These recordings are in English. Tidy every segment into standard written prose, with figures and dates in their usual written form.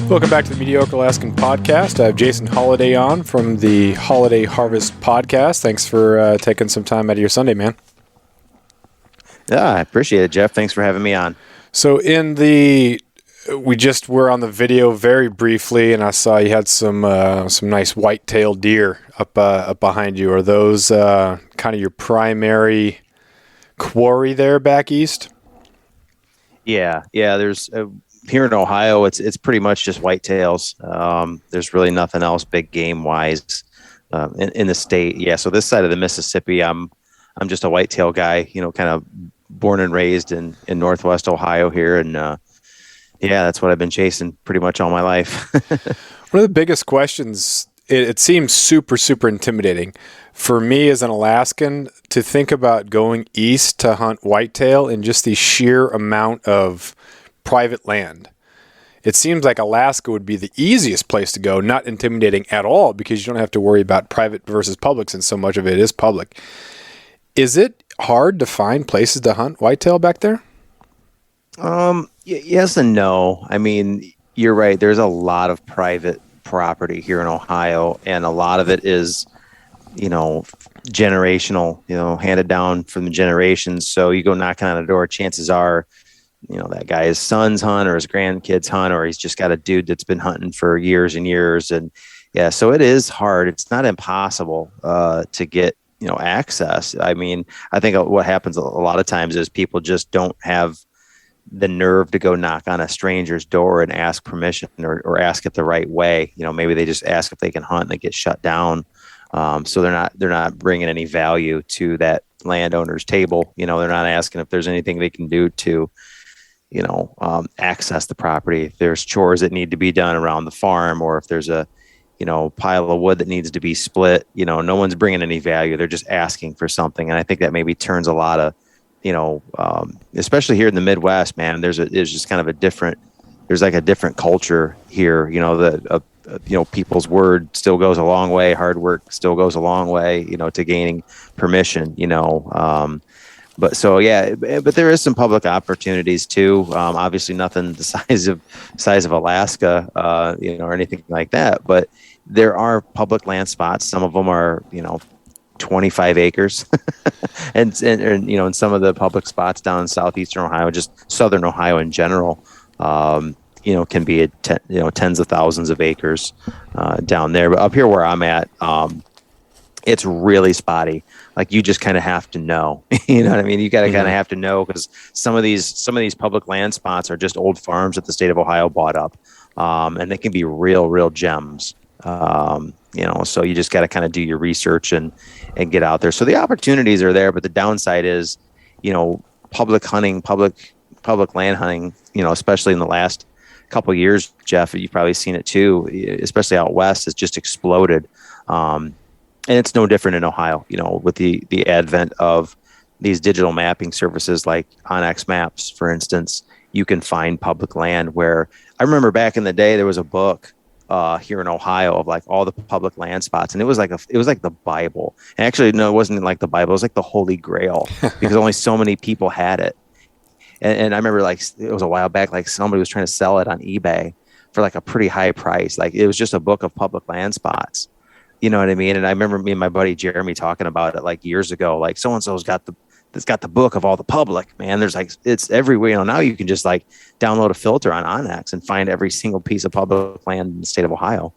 Welcome back to the Mediocre Alaskan Podcast. I have Jason Holliday on from the Holiday Harvest Podcast. Thanks for taking some time out of your Sunday, man. Yeah, I appreciate it, Jeff. Thanks for having me on. So we just were on the video very briefly, and I saw you had some nice white-tailed deer up behind you. Are those kind of your primary quarry there back east? Yeah. There's here in Ohio, it's pretty much just whitetails. There's really nothing else big game wise in the state. Yeah. So this side of the Mississippi, I'm just a whitetail guy. Kind of born and raised in Northwest Ohio here, and that's what I've been chasing pretty much all my life. One of the biggest questions. It seems super, super intimidating for me as an Alaskan to think about going east to hunt whitetail in just the sheer amount of private land. It seems like Alaska would be the easiest place to go, not intimidating at all because you don't have to worry about private versus public since so much of it is public. Is it hard to find places to hunt whitetail back there? Yes and no. I mean, you're right. There's a lot of private property here in Ohio, and a lot of it is, generational, handed down from the generations. So you go knocking on a door, chances are, that guy's son's hunt or his grandkids hunt, or he's just got a dude that's been hunting for years and years. And yeah, so it is hard. It's not impossible to get, access. I mean, I think what happens a lot of times is people just don't have the nerve to go knock on a stranger's door and ask permission or ask it the right way. Maybe they just ask if they can hunt and they get shut down. So they're not bringing any value to that landowner's table. They're not asking if there's anything they can do to, access the property. If there's chores that need to be done around the farm, or if there's a, pile of wood that needs to be split, no one's bringing any value. They're just asking for something. And I think that maybe turns a lot of, especially here in the Midwest, man, there's just kind of a different culture here, people's word still goes a long way. Hard work still goes a long way, to gaining permission, but there is some public opportunities too. Obviously nothing the size of Alaska, or anything like that, but there are public land spots. Some of them are, 25 acres and some of the public spots down in southeastern Ohio, just southern Ohio in general, can be tens of thousands of acres down there. But up here where I'm at, it's really spotty. Like you just kind of have to know, you know what I mean? You got to kind of have to know, because some of these public land spots are just old farms that the state of Ohio bought up. And they can be real gems. So you just got to kind of do your research and get out there. So the opportunities are there, but the downside is, public land hunting, especially in the last couple of years, Jeff, you've probably seen it too, especially out west, has just exploded. And it's no different in Ohio, with the advent of these digital mapping services like Onyx Maps, for instance. You can find public land where I remember back in the day, there was a book here in Ohio of like all the public land spots. And it was like the Bible. And actually, no, it wasn't like the Bible. It was like the Holy Grail because only so many people had it. And I remember like it was a while back, like somebody was trying to sell it on eBay for like a pretty high price. Like it was just a book of public land spots. You know what I mean? And I remember me and my buddy Jeremy talking about it like years ago. Like so-and-so's got the book of all the public, man. There's like, it's everywhere. Now you can just like download a filter on Onyx and find every single piece of public land in the state of Ohio.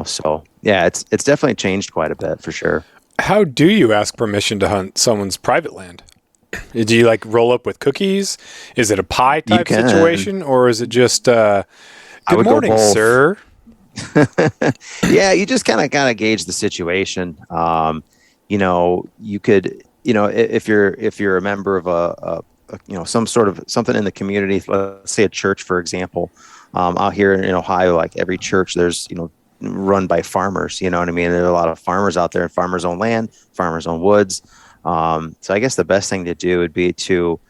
So yeah, it's definitely changed quite a bit for sure. How do you ask permission to hunt someone's private land? Do you like roll up with cookies? Is it a pie type situation, or is it just good morning, sir? Yeah, you just kind of gauge the situation. You could, if you're a member of a some sort of something in the community, let's say a church, for example, out here in Ohio, like every church, there's, run by farmers, you know what I mean? There are a lot of farmers out there, farmers own land, farmers own woods. So I guess the best thing to do would be to,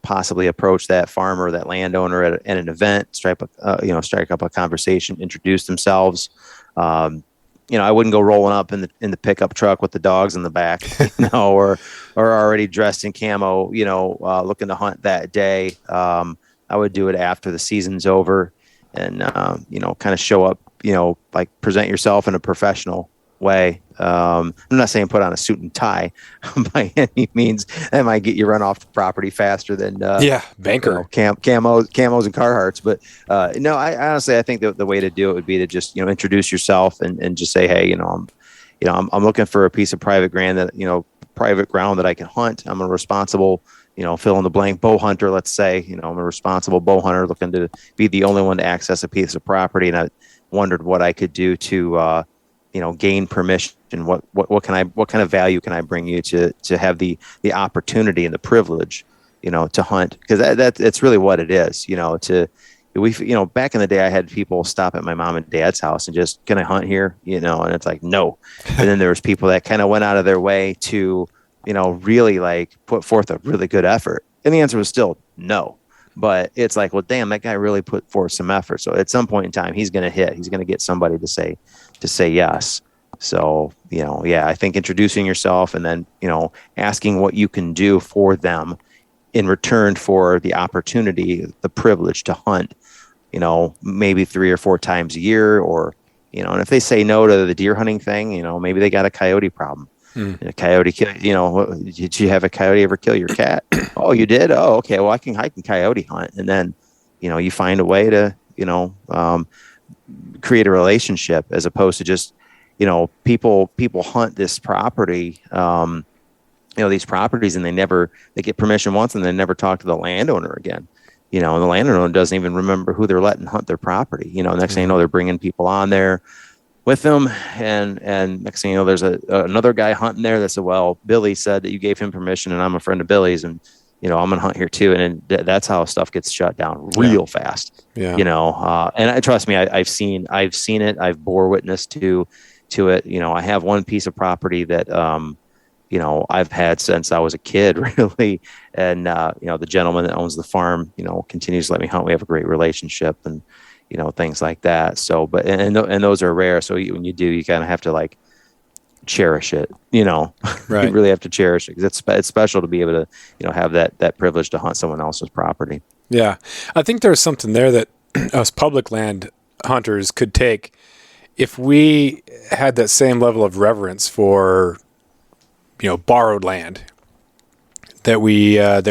possibly approach that farmer, that landowner at an event, strike up a conversation, introduce themselves. I wouldn't go rolling up in the pickup truck with the dogs in the back, or already dressed in camo, looking to hunt that day. I would do it after the season's over. kind of show up, like present yourself in a professional way. I'm not saying put on a suit and tie by any means. That might get you run off the property faster than Yeah, banker. camos and Carhartts. But no, I honestly I think the way to do it would be to just introduce yourself and just say, hey, I'm looking for a piece of private ground that I can hunt. I'm a responsible, fill in the blank bow hunter. Let's say, I'm a responsible bow hunter looking to be the only one to access a piece of property, and I wondered what I could do to gain permission. What kind of value can I bring you to have the opportunity and the privilege, to hunt? Because that's really what it is. Back in the day, I had people stop at my mom and dad's house and just, can I hunt here? And it's like, no. And then there was people that kind of went out of their way to, really like put forth a really good effort. And the answer was still no. But it's like, well, damn, that guy really put forth some effort. So at some point in time, he's going to get somebody to say yes. So, I think introducing yourself and then, asking what you can do for them in return for the opportunity, the privilege to hunt, maybe 3 or 4 times a year, or, and if they say no to the deer hunting thing, maybe they got a coyote problem. A coyote, did you have a coyote ever kill your cat? Oh, you did? Oh, okay. Well, I can coyote hunt. And then, you find a way to, create a relationship, as opposed to just, people hunt this property, these properties, and they get permission once and they never talk to the landowner again. And the landowner doesn't even remember who they're letting hunt their property. Next thing you know, they're bringing people on there with them, and next thing you know, there's another guy hunting there that said, well, Billy said that you gave him permission, and I'm a friend of Billy's, and I'm gonna hunt here too. And that's how stuff gets shut down real fast. Yeah. And trust me, I've seen it. I've bore witness to it. I have one piece of property that I've had since I was a kid, really. And the gentleman that owns the farm, continues to let me hunt. We have a great relationship, and things like that. So, but and those are rare. So when you do, you kind of have to like cherish it. Right. You really have to cherish it, because it's special to be able to have that privilege to hunt someone else's property. Yeah, I think there's something there that us public land hunters could take if we had that same level of reverence for borrowed land, that we have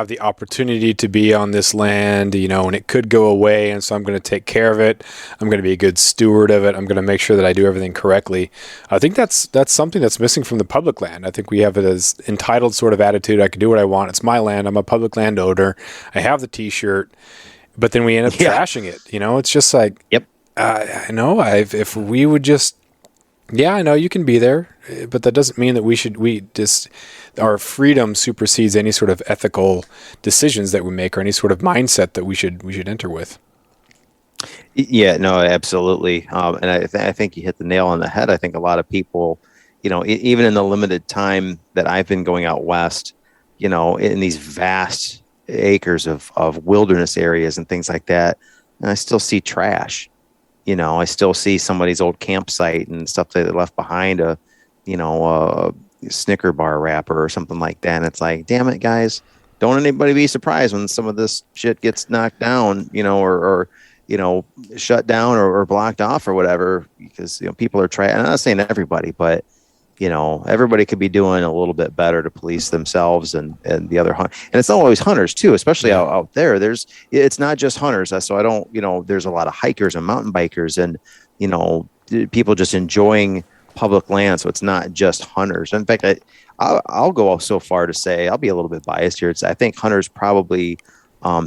the opportunity to be on this land, and it could go away, and so I'm going to take care of it. I'm going to be a good steward of it. I'm going to make sure that I do everything correctly. I think that's something that's missing from the public land. I think we have it as entitled sort of attitude. I can do what I want. It's my land. I'm a public landowner. I have the T-shirt, but then we end up trashing it. It's just like, yep. I know. If we would just. Yeah, I know you can be there, but that doesn't mean that our freedom supersedes any sort of ethical decisions that we make, or any sort of mindset that we should enter with. Yeah, no, absolutely. And I think you hit the nail on the head. I think a lot of people, even in the limited time that I've been going out west, in these vast acres of wilderness areas and things like that, and I still see trash. I still see somebody's old campsite and stuff that they left behind, a Snicker bar wrapper or something like that. And it's like, damn it, guys, don't anybody be surprised when some of this shit gets knocked down, or shut down or blocked off or whatever, because, people are trying. I'm not saying everybody, but, everybody could be doing a little bit better to police themselves and the other hunt. And it's not always hunters too, especially out there. It's not just hunters. So I don't, there's a lot of hikers and mountain bikers and, people just enjoying public land. So it's not just hunters. In fact, I'll go so far to say, I'll be a little bit biased here. I think hunters probably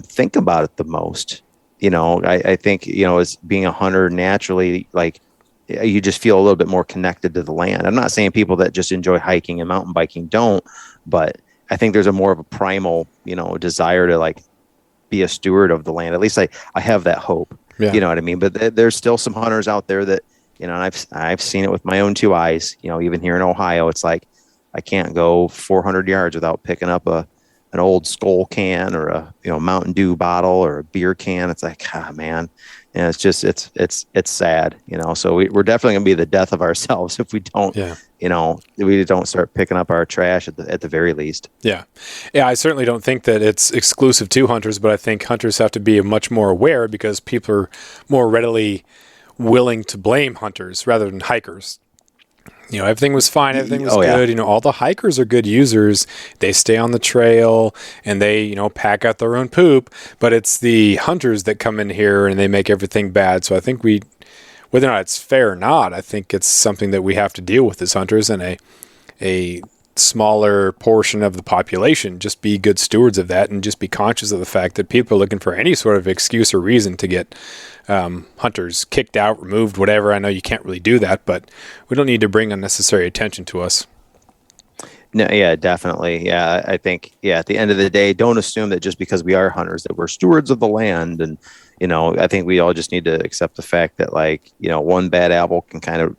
think about it the most. I think, as being a hunter naturally, like, you just feel a little bit more connected to the land. I'm not saying people that just enjoy hiking and mountain biking don't, but I think there's a more of a primal, desire to like be a steward of the land. At least I have that hope. Yeah. You know what I mean? But there's still some hunters out there that, and I've seen it with my own 2 eyes, even here in Ohio. It's like, I can't go 400 yards without picking up a an old Skull can or a Mountain Dew bottle or a beer can. It's like, man, and it's just it's sad, So we're definitely gonna be the death of ourselves if we don't, Yeah. we don't start picking up our trash at the very least. Yeah. Yeah, I certainly don't think that it's exclusive to hunters, but I think hunters have to be much more aware because people are more readily willing to blame hunters rather than hikers. Everything was fine, everything was Oh yeah. good. All the hikers are good users. They stay on the trail and they, pack out their own poop, but it's the hunters that come in here and they make everything bad. So I think whether or not it's fair or not, I think it's something that we have to deal with as hunters, and a smaller portion of the population just be good stewards of that and just be conscious of the fact that people are looking for any sort of excuse or reason to get hunters kicked out, removed, whatever. I know you can't really do that, but we don't need to bring unnecessary attention to us. No, yeah, definitely. Yeah, I think, at the end of the day, don't assume that just because we are hunters that we're stewards of the land. And, I think we all just need to accept the fact that, like, one bad apple can kind of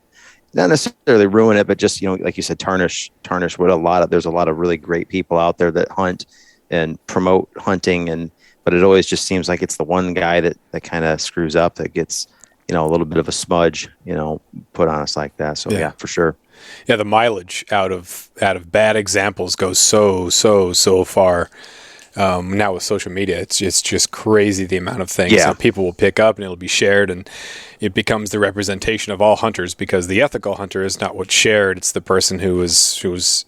not necessarily ruin it, but just, like you said, tarnish what there's a lot of really great people out there that hunt and promote hunting. But it always just seems like it's the one guy that kind of screws up, that gets, a little bit of a smudge, put on us like that. So yeah, for sure. Yeah, the mileage out of bad examples goes so far. Now with social media, it's just crazy the amount of things that people will pick up and it'll be shared, and it becomes the representation of all hunters, because the ethical hunter is not what's shared; it's the person who was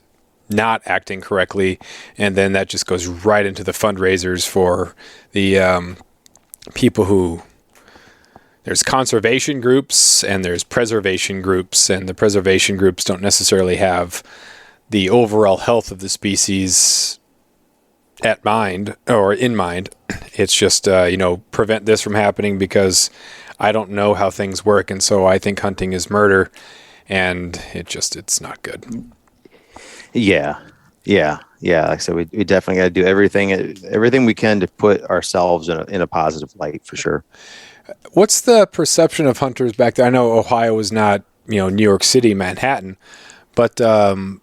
not acting correctly, and then that just goes right into the fundraisers for the people who. There's conservation groups and there's preservation groups, and the preservation groups don't necessarily have the overall health of the species at mind or in mind. It's just, prevent this from happening because I don't know how things work. And so I think hunting is murder, and it's not good. Yeah. Like I said, we definitely got to do everything we can to put ourselves in a positive light, for sure. What's the perception of hunters back there? I know Ohio is not, New York City, Manhattan, but, and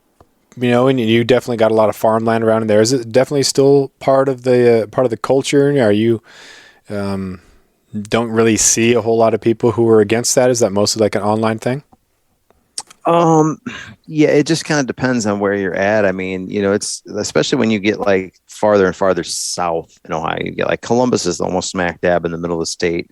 you definitely got a lot of farmland around in there. Is it definitely still part of the culture? Are you, don't really see a whole lot of people who are against that? Is that mostly like an online thing? Yeah, it just kind of depends on where you're at. I mean, it's especially when you get like farther and farther south in Ohio. You get like Columbus is almost smack dab in the middle of the state.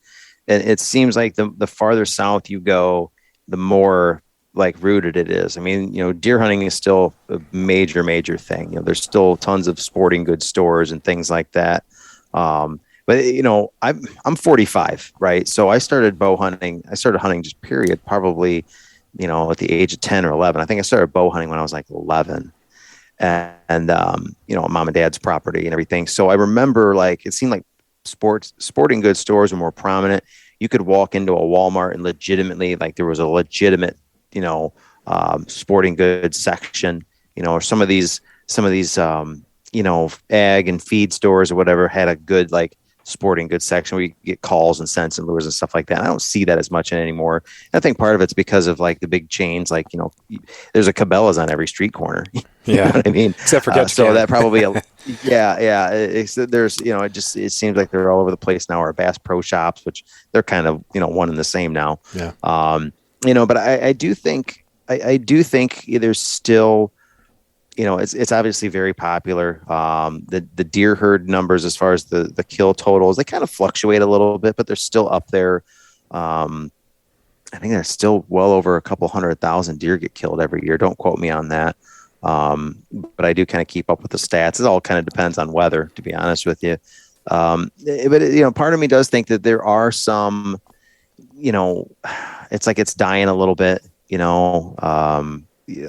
And it seems like the farther south you go, the more like rooted it is. I mean, deer hunting is still a major thing. There's still tons of sporting goods stores and things like that. But I'm 45, right? So I started bow hunting. I started hunting just period, probably, at the age of 10 or 11. I think I started bow hunting when I was like 11, and mom and dad's property and everything. So I remember, like, it seemed like sporting goods stores were more prominent. You could walk into a Walmart and legitimately, like, there was a legitimate, sporting goods section, or some of these, ag and feed stores or whatever had a good, like, sporting goods section where you get calls and scents and lures and stuff like that. And I don't see that as much anymore. And I think part of it's because of like the big chains, like, there's a Cabela's on every street corner. You know what I mean? Except for so that probably, there's, it seems like they're all over the place now, or Bass Pro Shops, which they're kind of, one and the same now. Yeah. But I do think there's still, it's obviously very popular. The deer herd numbers, as far as the kill totals, they kind of fluctuate a little bit, but they're still up there. I think there's still well over a couple 100,000 deer get killed every year. Don't quote me on that. But I do kind of keep up with the stats. It all kind of depends on weather, to be honest with you. But part of me does think that there are some, it's like it's dying a little bit,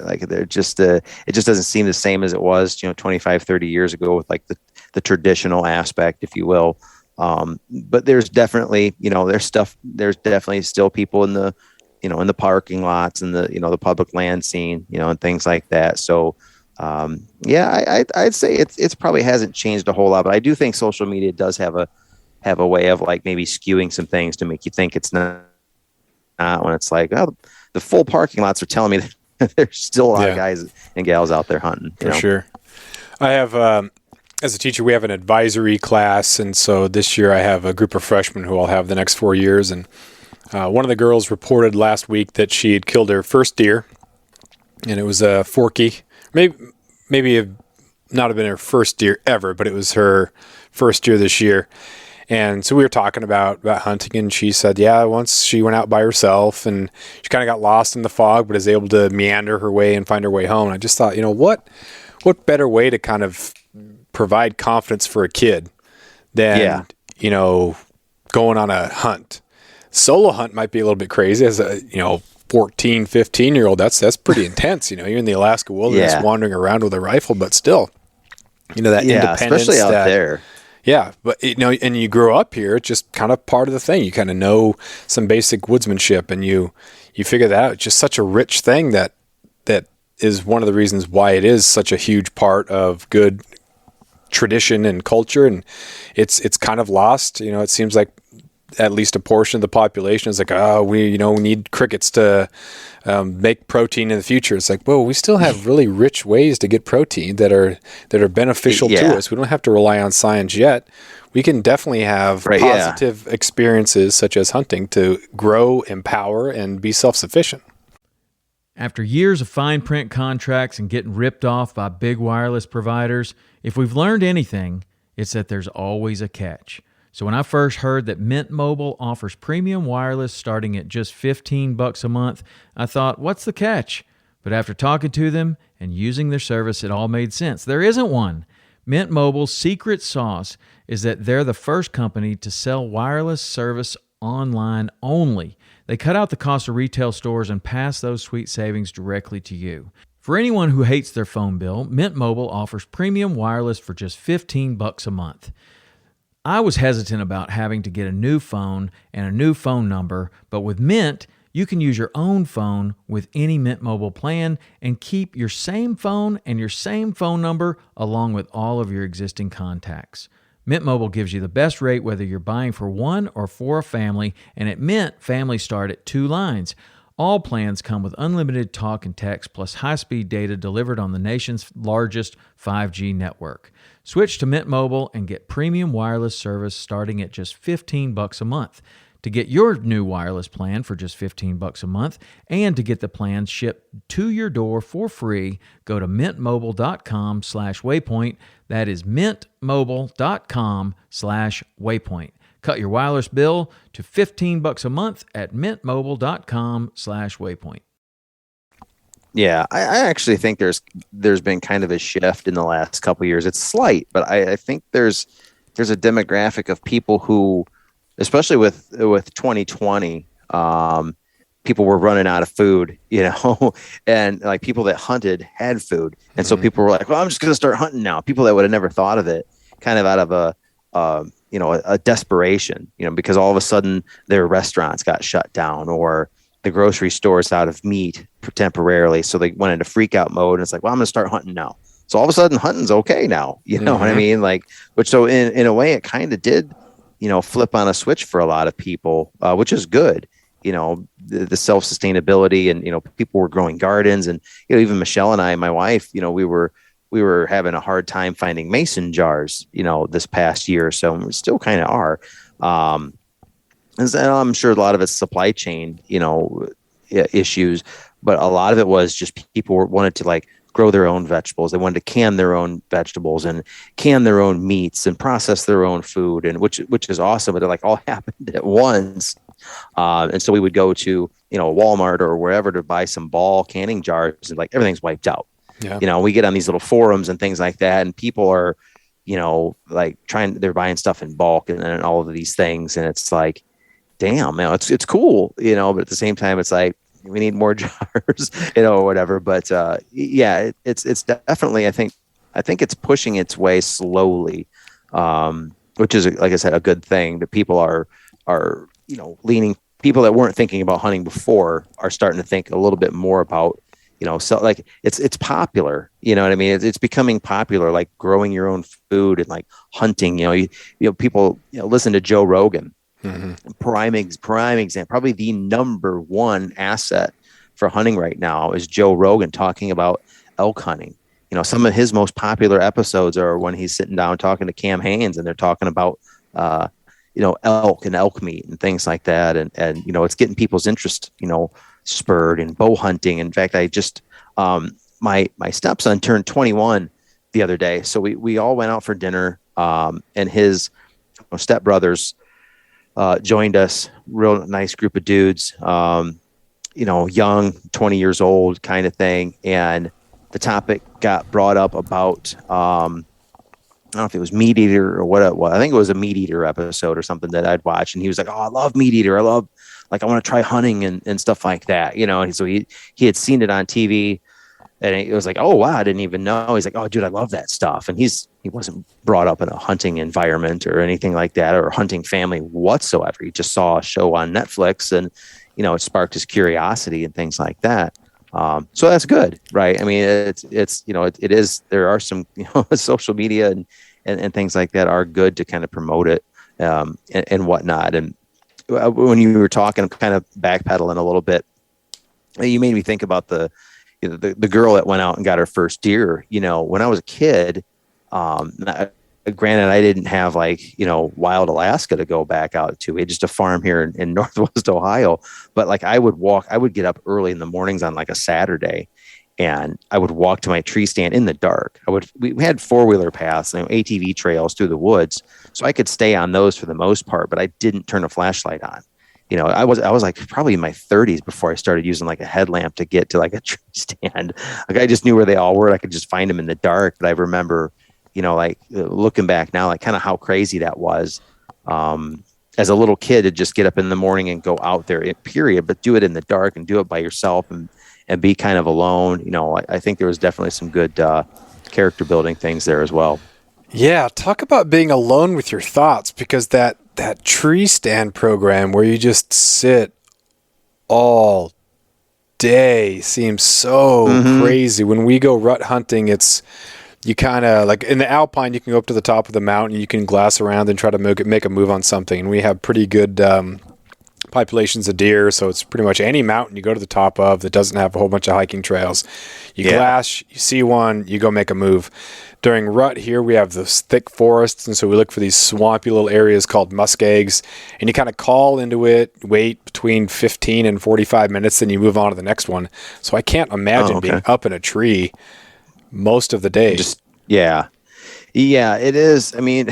like they're just it just doesn't seem the same as it was 25, 30 years ago, with like the traditional aspect, if you will. But there's definitely there's definitely still people in the in the parking lots and the public land scene, and things like that. So I'd say it's probably hasn't changed a whole lot, but I do think social media does have a way of like maybe skewing some things to make you think it's not, when it's like, oh, the full parking lots are telling me that there's still a lot of guys and gals out there hunting. For sure. I have as a teacher, we have an advisory class, and so this year I have a group of freshmen who I'll have the next 4 years. And one of the girls reported last week that she had killed her first deer, and it was a forky. Maybe it not have been her first deer ever, but it was her first deer this year. And so we were talking about hunting, and she said, yeah, once she went out by herself, and she kind of got lost in the fog, but is able to meander her way and find her way home. And I just thought, what better way to kind of provide confidence for a kid than, going on a hunt. Solo hunt might be a little bit crazy as a, 14, 15-year-old. That's pretty intense. You're in the Alaska wilderness wandering around with a rifle, but still, that independence. Especially out there. Yeah, but and you grow up here, it's just kind of part of the thing. You kind of know some basic woodsmanship, and you figure that out. It's just such a rich thing that is one of the reasons why it is such a huge part of good tradition and culture, and it's kind of lost. It seems like at least a portion of the population is like, we need crickets to make protein in the future. It's like, well, we still have really rich ways to get protein that are beneficial to us. We don't have to rely on science yet. We can definitely have positive experiences such as hunting to grow, empower, and be self-sufficient. After years of fine print contracts and getting ripped off by big wireless providers, if we've learned anything, it's that there's always a catch. So when I first heard that Mint Mobile offers premium wireless starting at just $15 a month, I thought, what's the catch? But after talking to them and using their service, it all made sense. There isn't one. Mint Mobile's secret sauce is that they're the first company to sell wireless service online only. They cut out the cost of retail stores and pass those sweet savings directly to you. For anyone who hates their phone bill, Mint Mobile offers premium wireless for just $15 a month. I was hesitant about having to get a new phone and a new phone number, but with Mint, you can use your own phone with any Mint Mobile plan and keep your same phone and your same phone number along with all of your existing contacts. Mint Mobile gives you the best rate whether you're buying for one or for a family, and at Mint, families start at 2 lines. All plans come with unlimited talk and text plus high-speed data delivered on the nation's largest 5G network. Switch to Mint Mobile and get premium wireless service starting at just $15 a month. To get your new wireless plan for just $15 a month and to get the plan shipped to your door for free, go to mintmobile.com/waypoint. That is mintmobile.com/waypoint. Cut your wireless bill to $15 a month at mintmobile.com/waypoint. Yeah, I actually think there's been kind of a shift in the last couple of years. It's slight, but I think there's a demographic of people who, especially with 2020, people were running out of food, and like people that hunted had food, and so people were like, "Well, I'm just going to start hunting now." People that would have never thought of it, kind of out of a desperation, because all of a sudden their restaurants got shut down or the grocery stores out of meat temporarily. So they went into freak out mode, and it's like, well, I'm going to start hunting now. So all of a sudden hunting's okay now. You know what I mean? Like, which, so in a way it kind of did, flip on a switch for a lot of people, which is good. The self-sustainability, and, people were growing gardens, and, even Michelle and I, my wife, we were having a hard time finding mason jars, this past year or so, and we still kind of are. And I'm sure a lot of it's supply chain, issues, but a lot of it was just people wanted to like grow their own vegetables. They wanted to can their own vegetables and can their own meats and process their own food, and which is awesome. But it like all happened at once. And so we would go to, Walmart or wherever to buy some ball canning jars, and like everything's wiped out. Yeah. We get on these little forums and things like that, and people are, like they're buying stuff in bulk and all of these things. And it's like, damn, man, it's cool, but at the same time, it's like, we need more jars, or whatever. But it's definitely, I think it's pushing its way slowly, which is, like I said, a good thing that people are leaning. People that weren't thinking about hunting before are starting to think a little bit more about, so like it's popular, you know what I mean? It's becoming popular, like growing your own food and like hunting. People listen to Joe Rogan. Mm-hmm. Prime example, probably the number one asset for hunting right now is Joe Rogan talking about elk hunting. some of his most popular episodes are when he's sitting down talking to Cam Haines, and they're talking about, elk and elk meat and things like that. And, it's getting people's interest, spurred in bow hunting. In fact, I just, my stepson turned 21 the other day. So we all went out for dinner, and his stepbrothers joined us. Real nice group of dudes, young, 20 years old kind of thing. And the topic got brought up about, I don't know if it was Meat Eater or what it was. I think it was a Meat Eater episode or something that I'd watched. And he was like, "Oh, I love Meat Eater. I want to try hunting and stuff like that." And so he had seen it on TV, and it was like, "Oh, wow, I didn't even know." He's like, "Oh, dude, I love that stuff." And he wasn't brought up in a hunting environment or anything like that, or a hunting family whatsoever. He just saw a show on Netflix, and, it sparked his curiosity and things like that. So that's good, right? I mean, it is, there are some, social media and things like that are good to kind of promote it, and whatnot. And when you were talking, I'm kind of backpedaling a little bit. You made me think about the girl that went out and got her first deer. When I was a kid, granted, I didn't have wild Alaska to go back out to. We had just a farm here in Northwest Ohio. But I would get up early in the mornings on a Saturday, and I would walk to my tree stand in the dark. We had 4-wheeler paths, ATV trails through the woods, so I could stay on those for the most part, but I didn't turn a flashlight on. I was probably in my 30s before I started using a headlamp to get to a tree stand. I just knew where they all were. I could just find them in the dark. But I remember, looking back now, kind of how crazy that was. As a little kid, to just get up in the morning and go out there, period, but do it in the dark and do it by yourself and be kind of alone. I think there was definitely some good character building things there as well. Yeah, talk about being alone with your thoughts, because that tree stand program where you just sit all day seems so crazy. When we go rut hunting, you kind of in the Alpine, you can go up to the top of the mountain, you can glass around and try to make a move on something. And we have pretty good populations of deer, so it's pretty much any mountain you go to the top of that doesn't have a whole bunch of hiking trails. You glass, you see one, you go make a move. During rut here, we have those thick forests, and so we look for these swampy little areas called muskegs, and you kind of call into it, wait between 15 and 45 minutes, then you move on to the next one. So I can't imagine being up in a tree most of the day. Yeah, it is. I mean,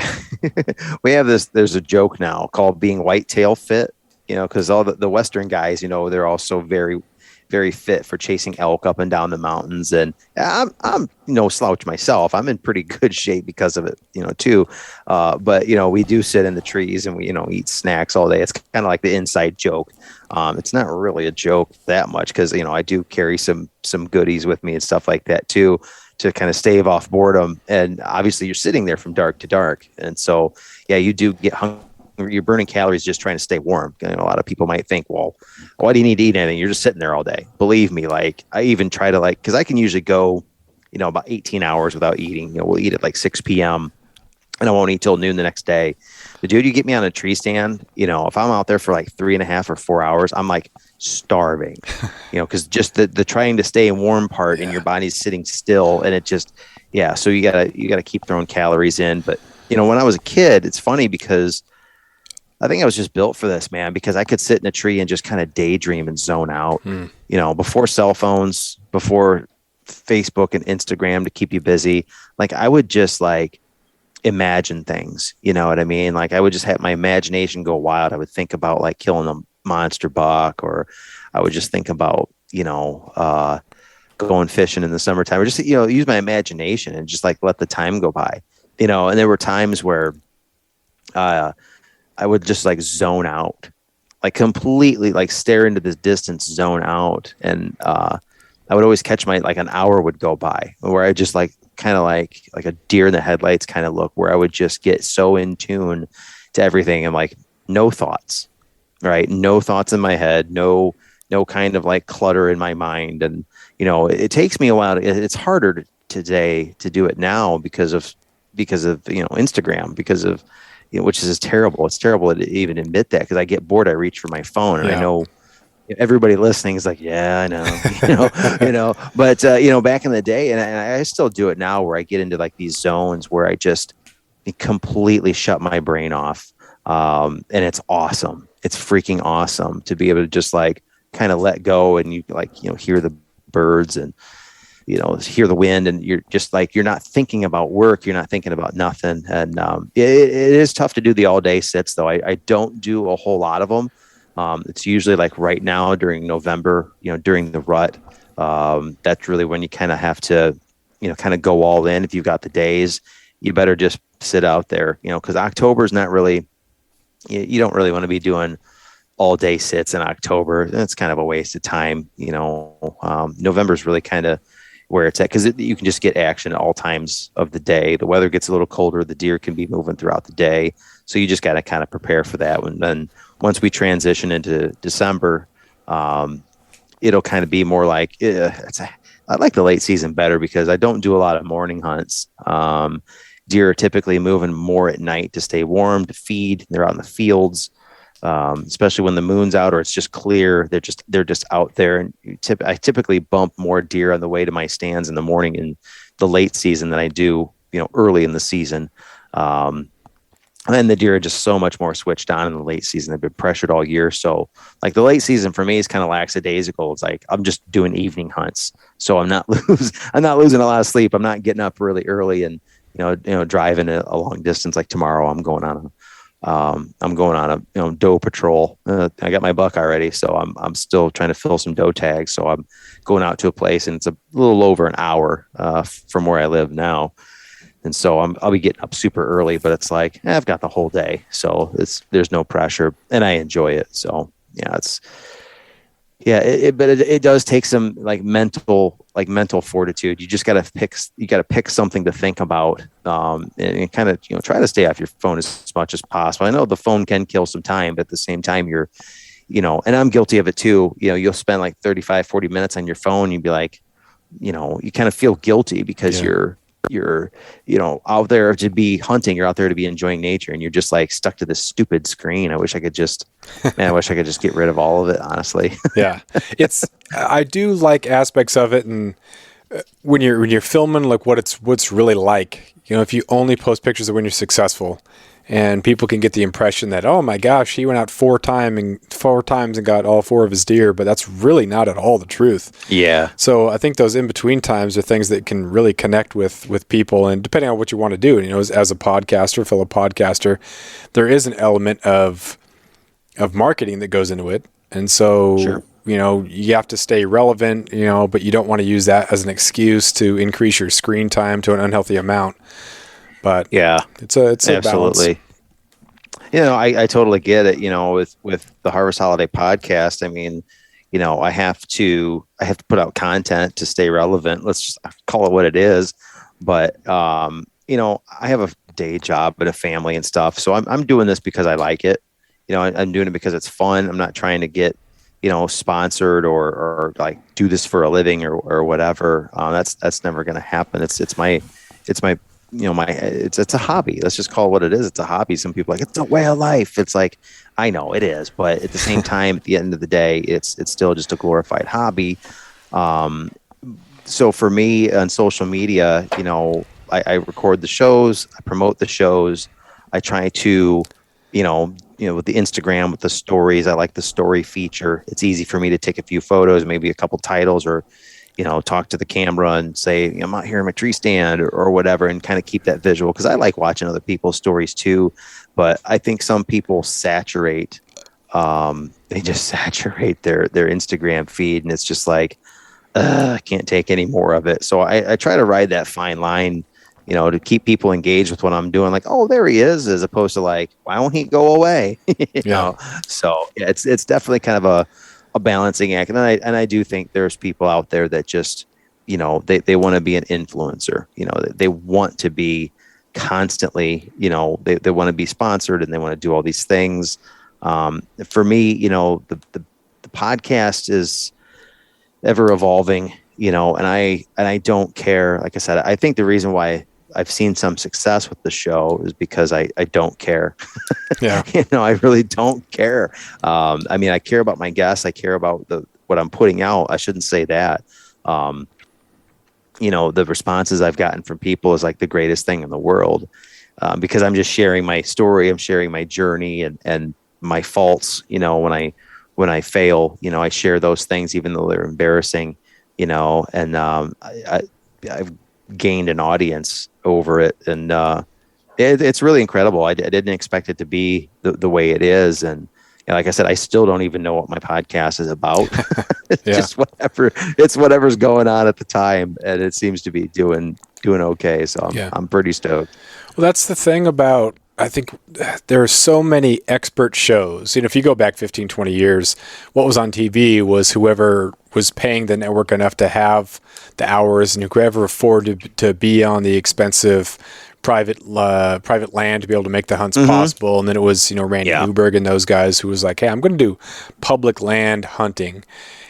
we have there's a joke now called being whitetail fit, because all the Western guys, they're all so very, very fit for chasing elk up and down the mountains. And I'm no slouch myself. I'm in pretty good shape because of it, too. But, we do sit in the trees and we, eat snacks all day. It's kind of like the inside joke. It's not really a joke that much because, I do carry some goodies with me and stuff like that, too, to kind of stave off boredom. And obviously you're sitting there from dark to dark. And so, yeah, you do get hungry. You're burning calories just trying to stay warm. A lot of people might think, well, why do you need to eat anything? You're just sitting there all day. Believe me, I even try to because I can usually go, about 18 hours without eating. We'll eat at 6 p.m. and I won't eat till noon the next day. The dude, you get me on a tree stand, if I'm out there for 3.5 or 4 hours, I'm starving, because just the trying to stay warm part and your body's sitting still, and it just, so you gotta keep throwing calories in. But when I was a kid, it's funny because I think I was just built for this, man, because I could sit in a tree and just kind of daydream and zone out, before cell phones, before Facebook and Instagram to keep you busy. I would just imagine things, you know what I mean? I would just have my imagination go wild. I would think about killing a monster buck, or I would just think about, going fishing in the summertime, or just, use my imagination and just let the time go by, and there were times where, I would just zone out, completely stare into this distance, zone out. And I would always catch an hour would go by where I just kind of like a deer in the headlights kind of look, where I would just get so in tune to everything and no thoughts, right? No thoughts in my head, no kind of clutter in my mind. And, it takes me a while. It's harder today to do it now because of Instagram, because of, which is terrible. It's terrible to even admit that, because I get bored. I reach for my phone, and I know, everybody listening is like, yeah, I know, but back in the day, and I still do it now, where I get into like these zones where I just completely shut my brain off. And it's awesome. It's freaking awesome to be able to just like kind of let go, and you like, hear the birds, and hear the wind, and you're just like, you're not thinking about work, you're not thinking about nothing. And it is tough to do the all day sits though. I don't do a whole lot of them. It's usually like right now during November, during the rut. That's really when you kind of have to, kind of go all in. If you've got the days, you better just sit out there, because October is not really, you don't really want to be doing all day sits in October. That's kind of a waste of time. November is really kind of where it's at, because you can just get action at all times of the day. The weather gets a little colder, the deer can be moving throughout the day, so you just got to kind of prepare for that. And then once we transition into December, it'll kind of be more like, I like the late season better, because I don't do a lot of morning hunts. Deer are typically moving more at night to stay warm, to feed. They're out in the fields, especially when the moon's out or it's just clear. They're just out there. And I typically bump more deer on the way to my stands in the morning in the late season than I do, early in the season. And then the deer are just so much more switched on in the late season. They've been pressured all year. So like the late season for me is kind of lackadaisical. It's like, I'm just doing evening hunts. So I'm not losing a lot of sleep. I'm not getting up really early and, driving a long distance. Like tomorrow I'm going on a doe patrol. I got my buck already. So I'm still trying to fill some doe tags. So I'm going out to a place, and it's a little over an hour, from where I live now. And so I'll be getting up super early, but it's like, I've got the whole day. So there's no pressure, and I enjoy it. So it does take some mental fortitude. You just got to pick something to think about, and kind of, try to stay off your phone as much as possible. I know the phone can kill some time, but at the same time you're, and I'm guilty of it too. You'll spend like 35, 40 minutes on your phone. You'd be like, you kind of feel guilty because you're out there to be hunting. You're out there to be enjoying nature, and you're just like stuck to this stupid screen. I wish I could just get rid of all of it, honestly. Yeah. I do like aspects of it. And when you're filming, like what's really like, if you only post pictures of when you're successful, and people can get the impression that, oh my gosh, he went out four times and got all four of his deer, but that's really not at all the truth. Yeah. So I think those in-between times are things that can really connect with people, and depending on what you want to do, as a podcaster, fellow podcaster, there is an element of marketing that goes into it. And so, sure, you have to stay relevant, but you don't want to use that as an excuse to increase your screen time to an unhealthy amount. But yeah, it's a absolutely balance. I totally get it. With the Harvest Holiday podcast, I mean, I have to put out content to stay relevant. Let's just call it what it is. But I have a day job and a family and stuff, so I'm doing this because I like it. I'm doing it because it's fun. I'm not trying to get sponsored or like do this for a living or whatever. That's never going to happen. It's a hobby. Let's just call it what it is. It's a hobby. Some people are like, it's a way of life. It's like, I know it is, but at the same time, at the end of the day, it's still just a glorified hobby. So for me on social media, I record the shows, I promote the shows. I try to, with the Instagram, with the stories, I like the story feature. It's easy for me to take a few photos, maybe a couple titles, or talk to the camera and say, I'm out here in my tree stand or whatever, and kind of keep that visual, because I like watching other people's stories too. But I think some people saturate their Instagram feed, and it's just like, I can't take any more of it. So I try to ride that fine line, to keep people engaged with what I'm doing. Like, oh, there he is, as opposed to like, why won't he go away? So it's definitely kind of a balancing act. And I do think there's people out there that just, they want to be an influencer. They want to be constantly, they want to be sponsored, and they want to do all these things. For me, the podcast is ever evolving, and I don't care. Like I said, I think the reason why I've seen some success with the show is because I don't care. Yeah. I really don't care. I mean, I care about my guests. I care about what I'm putting out. I shouldn't say that. The responses I've gotten from people is like the greatest thing in the world, because I'm just sharing my story. I'm sharing my journey and my faults. When I fail, I share those things, even though they're embarrassing, and I've gained an audience over it. And it's really incredible. I didn't expect it to be the way it is. And like I said, I still don't even know what my podcast is about. It's just whatever. It's whatever's going on at the time, and it seems to be doing okay. So I'm pretty stoked. Well, that's the thing about, I think there are so many expert shows. If you go back 15, 20 years, what was on TV was whoever was paying the network enough to have the hours and whoever afforded to be on the expensive private land to be able to make the hunts possible. And then it was, Randy Newberg and those guys who was like, hey, I'm going to do public land hunting.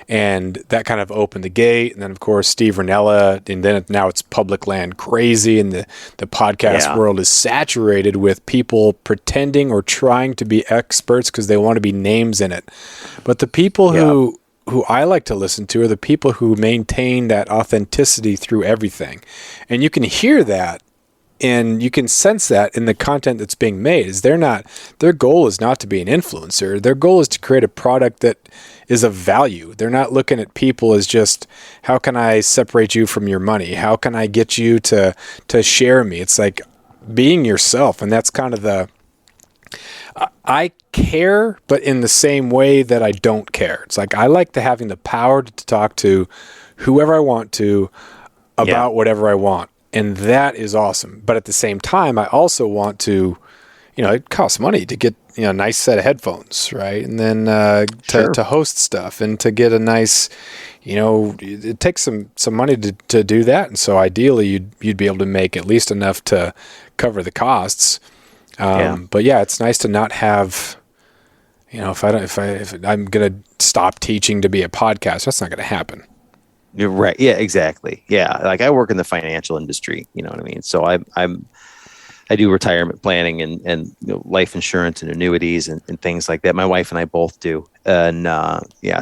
And that kind of opened the gate. And then, of course, Steve Ranella. And then now it's public land crazy. And the podcast world is saturated with people pretending or trying to be experts because they want to be names in it. But the people who I like to listen to are the people who maintain that authenticity through everything. And you can hear that. And you can sense that in the content that's being made. Their goal is not to be an influencer. Their goal is to create a product that is of value. They're not looking at people as just, how can I separate you from your money? How can I get you to share me? It's like being yourself. And that's kind of I care, but in the same way that I don't care. It's like I like having the power to talk to whoever I want to about whatever I want. And that is awesome. But at the same time, I also want to, it costs money to get, a nice set of headphones, right? And then to host stuff and to get a nice, it takes some money to do that. And so ideally you'd be able to make at least enough to cover the costs. But it's nice to not have, if I'm going to stop teaching to be a podcaster, that's not going to happen. You're right. Yeah, exactly. Yeah. Like I work in the financial industry, you know what I mean? So I do retirement planning and life insurance and annuities and things like that. My wife and I both do. And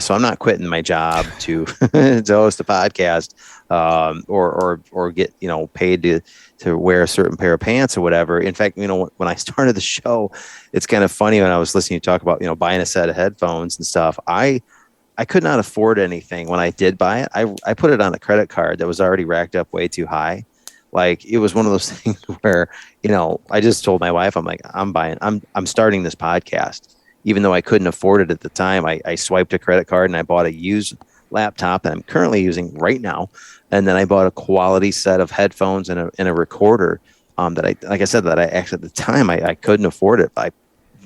so I'm not quitting my job to to host a podcast or get, paid to wear a certain pair of pants or whatever. In fact, when I started the show, it's kind of funny when I was listening to you talk about, buying a set of headphones and stuff. I could not afford anything when I did buy it. I put it on a credit card that was already racked up way too high. Like it was one of those things where, I just told my wife, I'm like, I'm starting this podcast. Even though I couldn't afford it at the time, I swiped a credit card and I bought a used laptop that I'm currently using right now. And then I bought a quality set of headphones and a recorder that like I said, that I actually at the time I couldn't afford it. I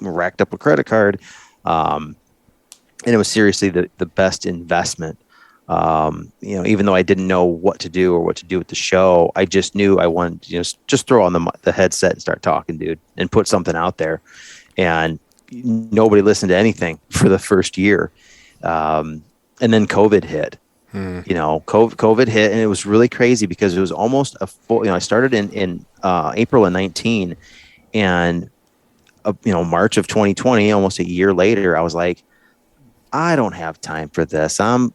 racked up a credit card. And it was seriously the best investment. Even though I didn't know what to do or what to do with the show, I just knew I wanted to just throw on the headset and start talking, dude, and put something out there. And nobody listened to anything for the first year. And then COVID hit. COVID hit, and it was really crazy because it was almost a full. I started in April of 19, and March of 2020, almost a year later, I was like, I don't have time for this. I'm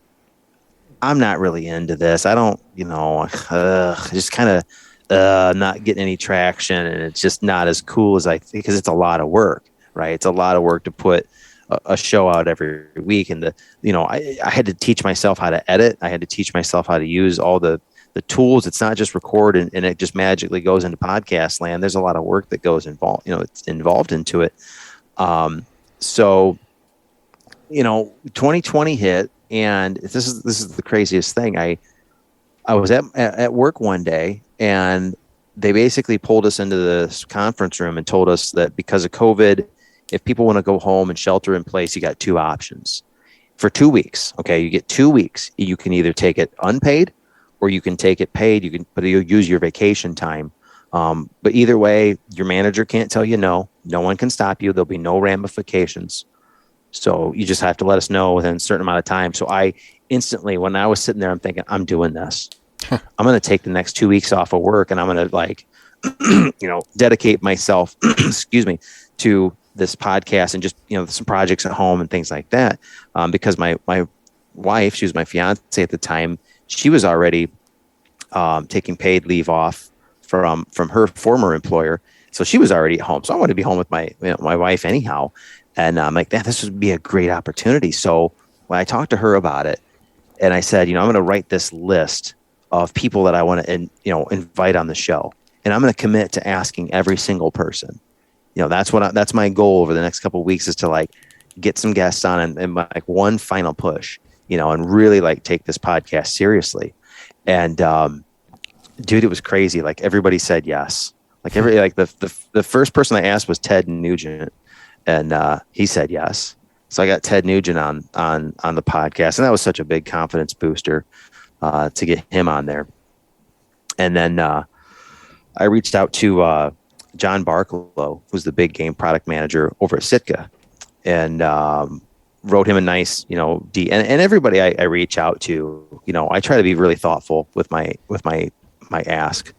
not really into this. I don't, just kind of not getting any traction, and it's just not as cool as I think because it's a lot of work, right? It's a lot of work to put a show out every week, and I had to teach myself how to edit. I had to teach myself how to use all the tools. It's not just record and it just magically goes into podcast land. There's a lot of work that goes involved. It's involved into it. So 2020 hit, and this is the craziest thing. I was at work one day, and they basically pulled us into this conference room and told us that because of COVID, if people want to go home and shelter in place, you got two options for 2 weeks. Okay, you get 2 weeks. You can either take it unpaid, or you can take it paid. But you'll use your vacation time. But either way, your manager can't tell you no. No one can stop you. There'll be no ramifications. So you just have to let us know within a certain amount of time. So I instantly, when I was sitting there, I'm thinking, I'm doing this. I'm going to take the next 2 weeks off of work, and I'm going to dedicate myself, excuse me, to this podcast and just, some projects at home and things like that. Because my wife, she was my fiance at the time, she was already taking paid leave off from her former employer. So she was already at home. So I wanted to be home with my wife anyhow. And I'm like, this would be a great opportunity. So when I talked to her about it, and I said, I'm going to write this list of people that I want to, invite on the show. And I'm going to commit to asking every single person. That's my goal over the next couple of weeks, is to like get some guests on and like one final push, and really like take this podcast seriously. And dude, it was crazy. Like everybody said yes. Like the first person I asked was Ted Nugent, and he said yes. So I got Ted Nugent on the podcast, and that was such a big confidence booster to get him on there. And then I reached out to John Barklow, who's the big game product manager over at Sitka, and wrote him a nice, and everybody I reach out to, I try to be really thoughtful with my ask,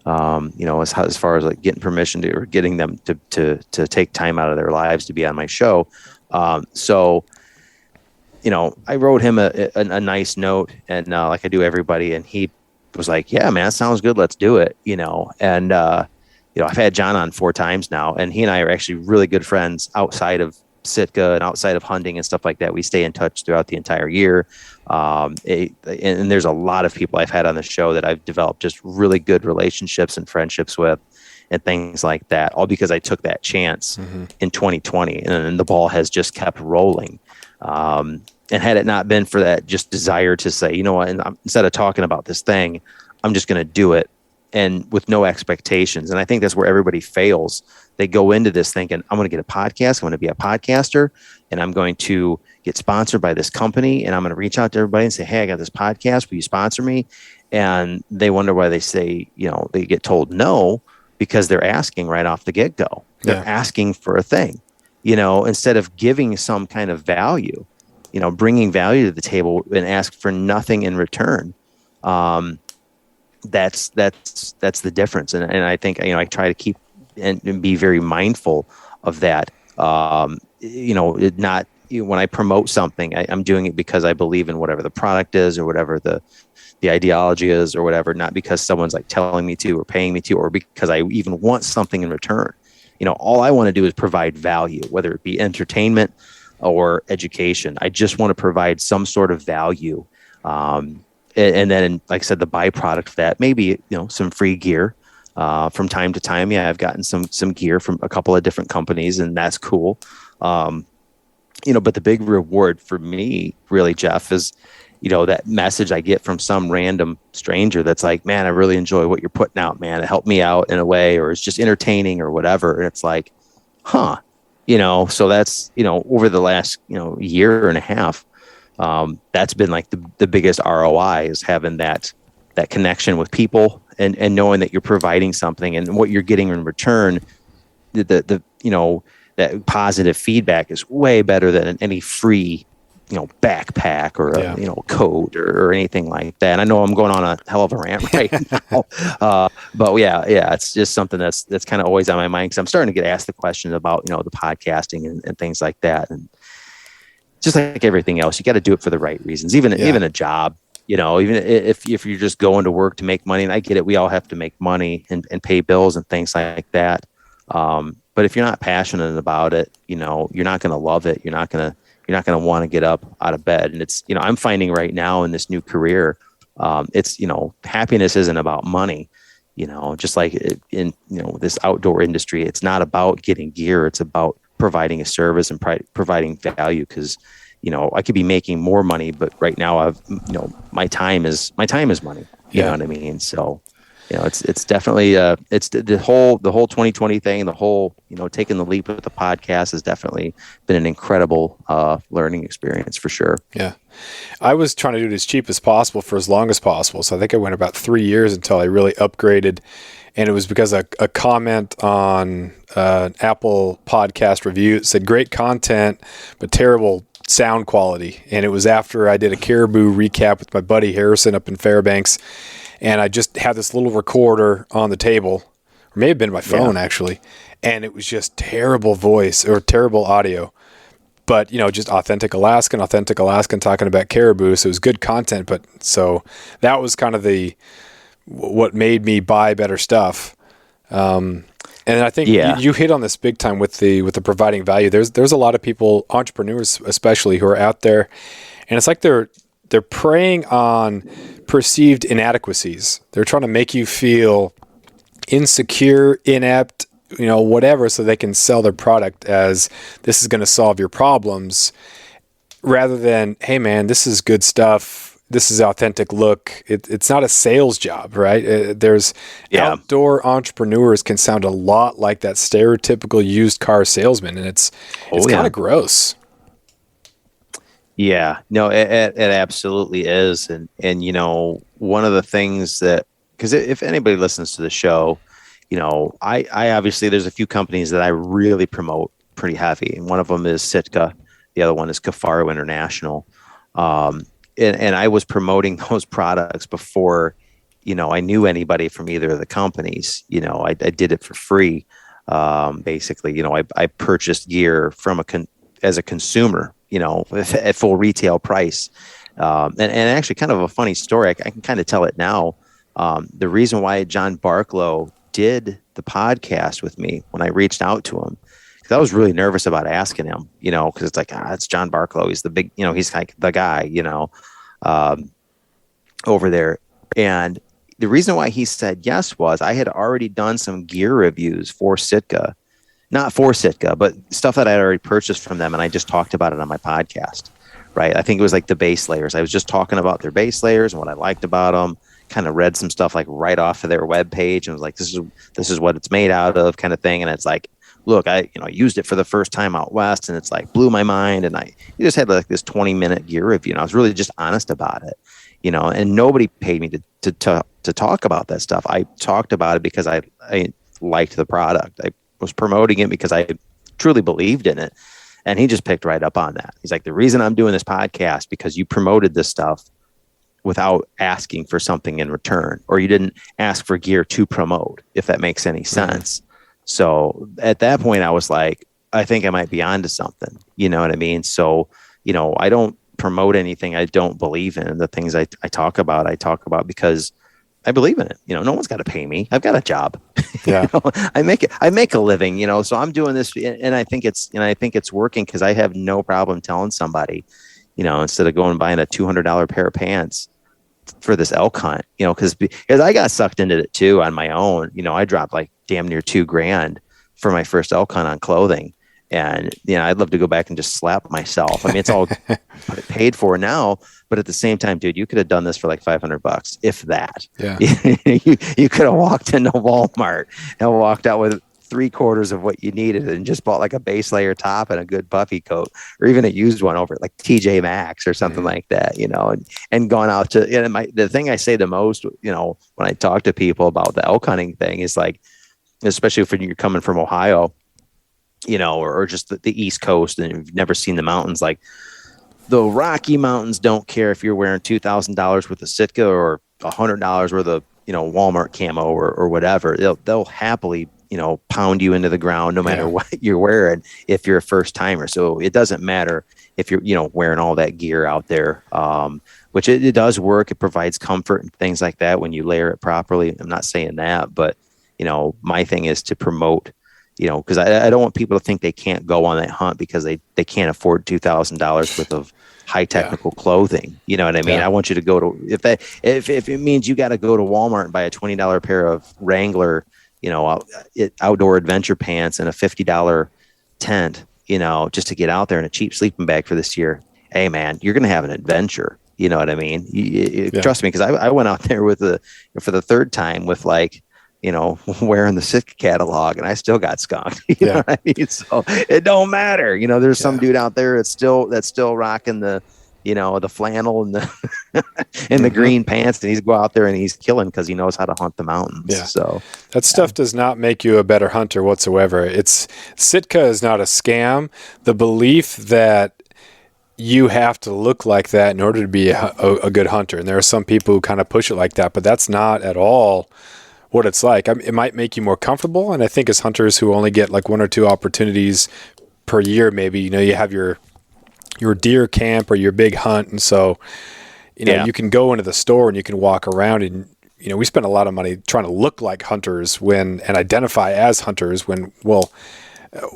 as far as like getting permission to, or getting them to take time out of their lives to be on my show. So I wrote him a nice note, and like I do everybody, and he was like, yeah, man, that sounds good. Let's do it. And I've had John on 4 times now, and he and I are actually really good friends outside of Sitka and outside of hunting and stuff like that. We stay in touch throughout the entire year. And there's a lot of people I've had on the show that I've developed just really good relationships and friendships with and things like that, all because I took that chance in 2020, and the ball has just kept rolling. And had it not been for that just desire to say, instead of talking about this thing, I'm just going to do it, and with no expectations. And I think that's where everybody fails. They go into this thinking, I'm going to get a podcast, I'm going to be a podcaster, and I'm going to get sponsored by this company, and I'm going to reach out to everybody and say, hey, I got this podcast, will you sponsor me? And they wonder why they say, they get told no, because they're asking right off the get-go. They're asking for a thing, instead of giving some kind of value, bringing value to the table and ask for nothing in return. That's the difference. And I think, I try to keep and be very mindful of that. Not when I promote something, I'm doing it because I believe in whatever the product is, or whatever the ideology is, or whatever, not because someone's like telling me to or paying me to, or because I even want something in return. All I want to do is provide value, whether it be entertainment or education. I just want to provide some sort of value. And then, like I said, the byproduct of that, maybe, some free gear. From time to time, I've gotten some gear from a couple of different companies, and that's cool. But the big reward for me, really, Jeff, is, that message I get from some random stranger that's like, man, I really enjoy what you're putting out, man. It helped me out in a way, or it's just entertaining or whatever. And it's like, so that's, over the last, year and a half, that's been like the biggest ROI, is having that connection with people, and knowing that you're providing something, and what you're getting in return, that positive feedback is way better than any free, backpack or a coat or anything like that. And I know I'm going on a hell of a rant right now, but it's just something that's kind of always on my mind, because I'm starting to get asked the question about, the podcasting and things like that. And just like everything else, you got to do it for the right reasons. Even a job, even if you're just going to work to make money, and I get it, we all have to make money and pay bills and things like that. But if you're not passionate about it, you're not going to love it. You're not going to want to get up out of bed. And it's, I'm finding right now in this new career, it's, happiness isn't about money, just like in, this outdoor industry, it's not about getting gear. It's about providing a service and providing value. Cause, I could be making more money, but right now I've, my time is money. You know what I mean? So, it's definitely, it's the whole 2020 thing, the whole, taking the leap with the podcast has definitely been an incredible, learning experience for sure. Yeah. I was trying to do it as cheap as possible for as long as possible. So I think I went about 3 years until I really upgraded. And it was because a comment on an Apple podcast review said, great content, but terrible sound quality. And it was after I did a caribou recap with my buddy Harrison up in Fairbanks. And I just had this little recorder on the table, or may have been my phone actually, and it was just terrible voice or terrible audio. But, just authentic Alaskan talking about caribou. So it was good content. But so that was kind of what made me buy better stuff. And I think you hit on this big time with the providing value. There's a lot of people, entrepreneurs especially, who are out there, and it's like they're preying on perceived inadequacies. They're trying to make you feel insecure, inept, whatever, so they can sell their product as this is going to solve your problems, rather than, hey man, this is good stuff. This is authentic look. It's not a sales job, right? Outdoor entrepreneurs can sound a lot like that stereotypical used car salesman, and it's kind of gross. Yeah, no, it absolutely is. And one of the things that, because if anybody listens to the show, I obviously, there's a few companies that I really promote pretty heavy. And one of them is Sitka. The other one is Cafaro International. And I was promoting those products before, I knew anybody from either of the companies. I did it for free. Basically, I purchased gear from as a consumer, at full retail price. And actually kind of a funny story. I can kind of tell it now. The reason why John Barklow did the podcast with me when I reached out to him, because I was really nervous about asking him, because it's like, it's John Barklow. He's the big, he's like the guy, over there. And the reason why he said yes was I had already done some gear reviews for Sitka, not for Sitka, but stuff that I had already purchased from them. And I just talked about it on my podcast, right? I think it was like the base layers. I was just talking about their base layers and what I liked about them. Kind of read some stuff like right off of their webpage and was like, this is what it's made out of, kind of thing. And it's like, look, I used it for the first time out west, and it's like blew my mind. And I just had like this 20-minute gear review, and I was really just honest about it, and nobody paid me to talk about that stuff. I talked about it because I liked the product. I was promoting it because I truly believed in it. And he just picked right up on that. He's like, the reason I'm doing this podcast because you promoted this stuff without asking for something in return, or you didn't ask for gear to promote, if that makes any sense. So at that point I was like, I think I might be onto something, you know what I mean? So, I don't promote anything I don't believe in. The things I talk about because I believe in it. No one's got to pay me. I've got a job. Yeah. I make a living, so I'm doing this, and I think it's working, because I have no problem telling somebody, instead of going and buying a $200 pair of pants for this elk hunt, because I got sucked into it too on my own. I dropped like damn near $2,000 for my first elk hunt on clothing. And, I'd love to go back and just slap myself. I mean, it's all paid for now, but at the same time, dude, you could have done this for like $500, if that. Yeah. you could have walked into Walmart and walked out with 3/4 of what you needed and just bought like a base layer top and a good puffy coat, or even a used one over at like TJ Maxx or something like that, and gone out to, the thing I say the most, when I talk to people about the elk hunting thing is like, especially if you're coming from Ohio, or just the East Coast and you've never seen the mountains, like the Rocky Mountains don't care if you're wearing $2,000 worth of Sitka or $100 worth of, Walmart camo or whatever. They'll happily, pound you into the ground no matter what you're wearing if you're a first timer. So it doesn't matter if you're, wearing all that gear out there, which it does work. It provides comfort and things like that when you layer it properly. I'm not saying that, but, my thing is to promote, because I don't want people to think they can't go on that hunt because they can't afford $2,000 worth of high technical clothing. You know what I mean? I want you to go to, if it means you got to go to Walmart and buy a $20 pair of Wrangler, outdoor adventure pants and a $50 tent, just to get out there in a cheap sleeping bag for this year. Hey man, you're going to have an adventure. You know what I mean? Trust me. Cause I went out there for the third time with like, wearing the Sitka catalog, and I still got skunked. You know what I mean? So it don't matter. There's some dude out there that's still rocking the, the flannel and the and the green pants, and he's go out there and he's killing because he knows how to hunt the mountains. Yeah. So that stuff does not make you a better hunter whatsoever. Sitka is not a scam. The belief that you have to look like that in order to be a good hunter, and there are some people who kind of push it like that, but that's not at all what it's like. It might make you more comfortable. And I think as hunters who only get like 1 or 2 opportunities per year, maybe, you have your deer camp or your big hunt. And so, you can go into the store and you can walk around and, we spend a lot of money trying to look like hunters and identify as hunters well,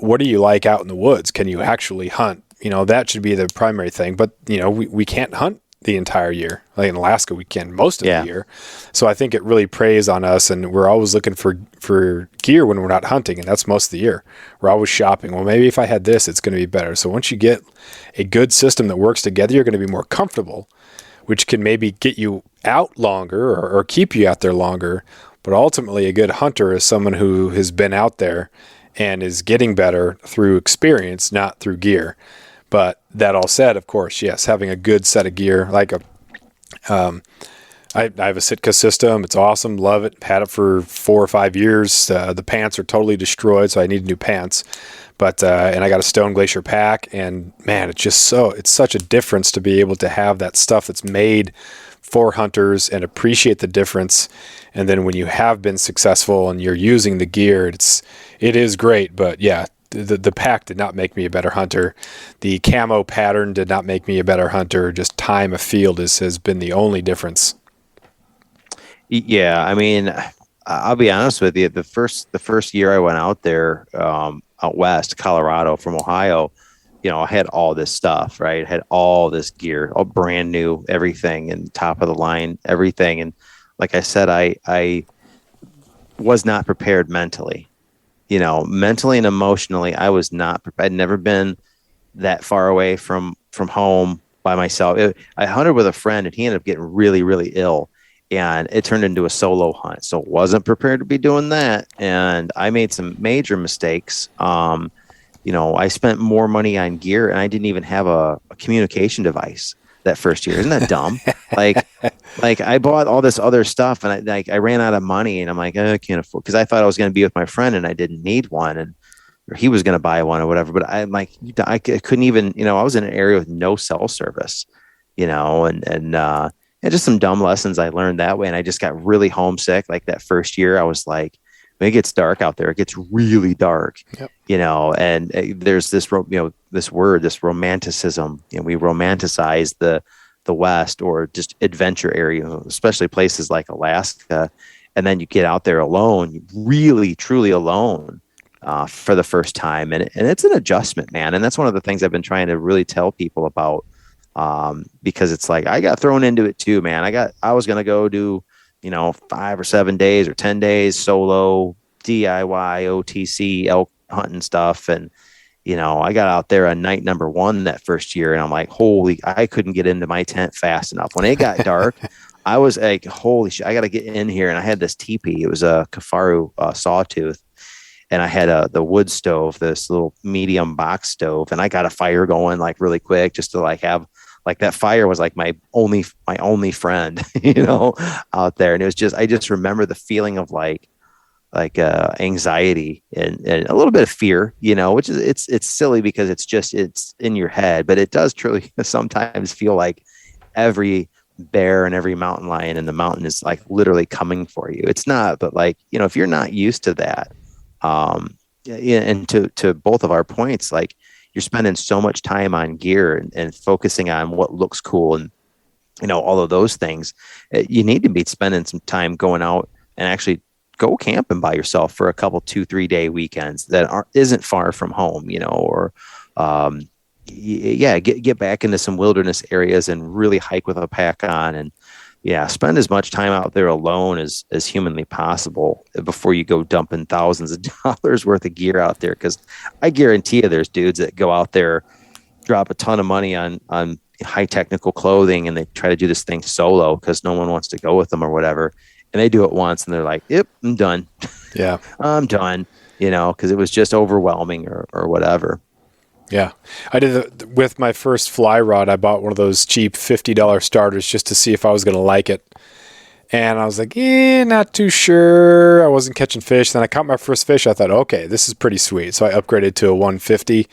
what do you like out in the woods? Can you actually hunt? That should be the primary thing. But, we can't hunt the entire year. Like in Alaska, we can most of the year. So I think it really preys on us, and we're always looking for gear when we're not hunting, and that's most of the year. We're always shopping. Well, maybe if I had this, it's going to be better. So once you get a good system that works together, you're going to be more comfortable, which can maybe get you out longer or keep you out there longer. But ultimately, a good hunter is someone who has been out there and is getting better through experience, not through gear. But that all said, of course, yes, having a good set of gear, like I have a Sitka system. It's awesome. Love it. Had it for 4 or 5 years. The pants are totally destroyed, so I need new pants. But and I got a Stone Glacier pack, and man, it's such a difference to be able to have that stuff that's made for hunters and appreciate the difference. And then when you have been successful and you're using the gear, it is great. But yeah, the pack did not make me a better hunter. The camo pattern did not make me a better hunter. Just time of field has been the only difference. Yeah, I mean, I'll be honest with you. The first year I went out there, out west, Colorado from Ohio, I had all this stuff, right? I had all this gear, all brand new, everything, and top of the line, everything. And like I said, I was not prepared mentally. Mentally and emotionally, I was not prepared. I'd never been that far away from home by myself. I hunted with a friend, and he ended up getting really, really ill, and it turned into a solo hunt. So wasn't prepared to be doing that. And I made some major mistakes. I spent more money on gear, and I didn't even have a communication device that first year. Isn't that dumb? like I bought all this other stuff, and I ran out of money, and I'm like, I can't afford, because I thought I was going to be with my friend and I didn't need one, or he was going to buy one or whatever. But I couldn't even, I was in an area with no cell service, and just some dumb lessons I learned that way. And I just got really homesick. Like that first year, I was like, when it gets dark out there, it gets really dark, Yep. And there's this, this word, this romanticism, we romanticize the West or just adventure area, especially places like Alaska. And then you get out there alone, really, truly alone for the first time. And it's an adjustment, man. And that's one of the things I've been trying to really tell people about, because it's like, I got thrown into it too, man. I was going to go do, 5 or 7 days or 10 days solo DIY OTC elk hunting stuff. And, I got out there on night number 1 that first year, and I'm like, I couldn't get into my tent fast enough. When it got dark, I was like, holy shit, I got to get in here. And I had this teepee. It was a Kafaru sawtooth. And I had the wood stove, this little medium box stove. And I got a fire going like really quick just to like have, like that fire was like my only friend, out there. And it was just, I just remember the feeling of like anxiety and a little bit of fear, which is, it's silly because it's in your head, but it does truly sometimes feel like every bear and every mountain lion in the mountain is like literally coming for you. It's not, but like, if you're not used to that, and to both of our points, like you're spending so much time on gear and focusing on what looks cool and, all of those things, you need to be spending some time going out and actually go camping by yourself for a couple 2-3 day weekends that isn't far from home, or get back into some wilderness areas and really hike with a pack on, and spend as much time out there alone as humanly possible before you go dumping thousands of dollars worth of gear out there. Because I guarantee you there's dudes that go out there, drop a ton of money on high technical clothing, and they try to do this thing solo because no one wants to go with them or whatever. And they do it once and they're like, yep, I'm done. Yeah. I'm done, because it was just overwhelming or whatever. Yeah. I did with my first fly rod. I bought one of those cheap $50 starters just to see if I was going to like it. And I was like, not too sure. I wasn't catching fish. Then I caught my first fish. I thought, okay, this is pretty sweet. So I upgraded to a 150.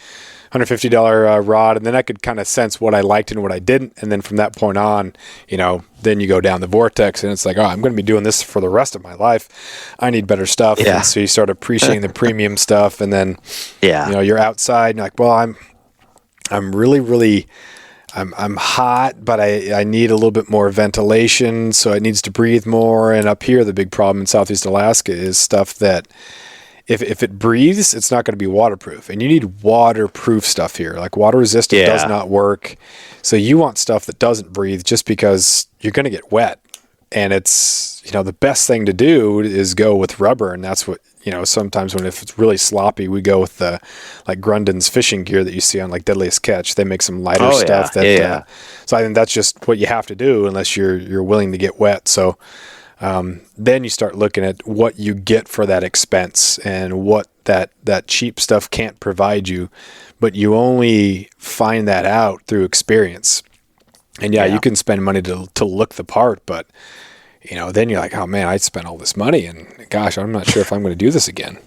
$150 rod, and then I could kind of sense what I liked and what I didn't. And then from that point on, then you go down the vortex, and it's like, oh, I'm going to be doing this for the rest of my life. I need better stuff. Yeah. And so you start appreciating the premium stuff, and then you're outside, and you're like, well, I'm really, really. I'm hot, but I need a little bit more ventilation, so it needs to breathe more. And up here, the big problem in Southeast Alaska is stuff that if it breathes, it's not going to be waterproof. And you need waterproof stuff here. Like water resistant does not work. So you want stuff that doesn't breathe just because you're going to get wet. And it's, the best thing to do is go with rubber. And that's what, sometimes if it's really sloppy, we go with the like Grundon's fishing gear that you see on like Deadliest Catch. They make some lighter stuff. So I think that's just what you have to do unless you're willing to get wet. So then you start looking at what you get for that expense and what that cheap stuff can't provide you. But you only find that out through experience. And you can spend money to look the part, but then you're like, oh man, I spent all this money, and gosh, I'm not sure if I'm going to do this again.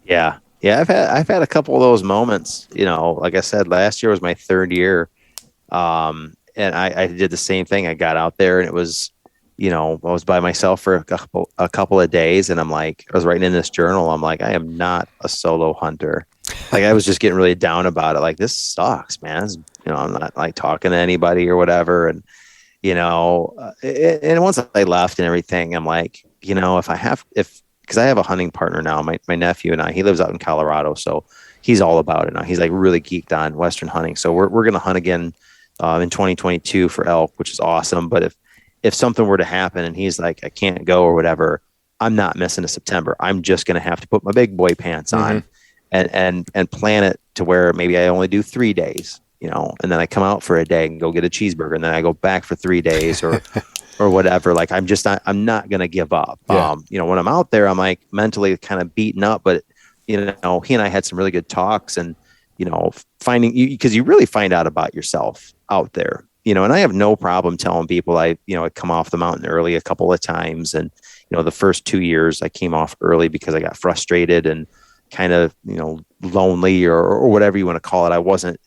Yeah. I've had a couple of those moments. Like I said, last year was my third year, and I did the same thing. I got out there, and it was, I was by myself for a couple of days, and I was writing in this journal. I'm like, I am not a solo hunter. Like I was just getting really down about it. Like this sucks, man. I'm not like talking to anybody or whatever, and and once I left and everything, I'm like, because I have a hunting partner now, my nephew and I, he lives out in Colorado. So he's all about it now. He's like really geeked on Western hunting. So we're going to hunt again in 2022 for elk, which is awesome. But if something were to happen and he's like, I can't go or whatever, I'm not missing a September. I'm just going to have to put my big boy pants on and plan it to where maybe I only do 3 days. And then I come out for a day and go get a cheeseburger, and then I go back for 3 days or whatever. Like I'm not going to give up. Yeah. When I'm out there, I'm like mentally kind of beaten up, but he and I had some really good talks, and, finding you, because you really find out about yourself out there, and I have no problem telling people I come off the mountain early a couple of times. And, the first 2 years I came off early because I got frustrated and kind of, lonely or whatever you want to call it. I wasn't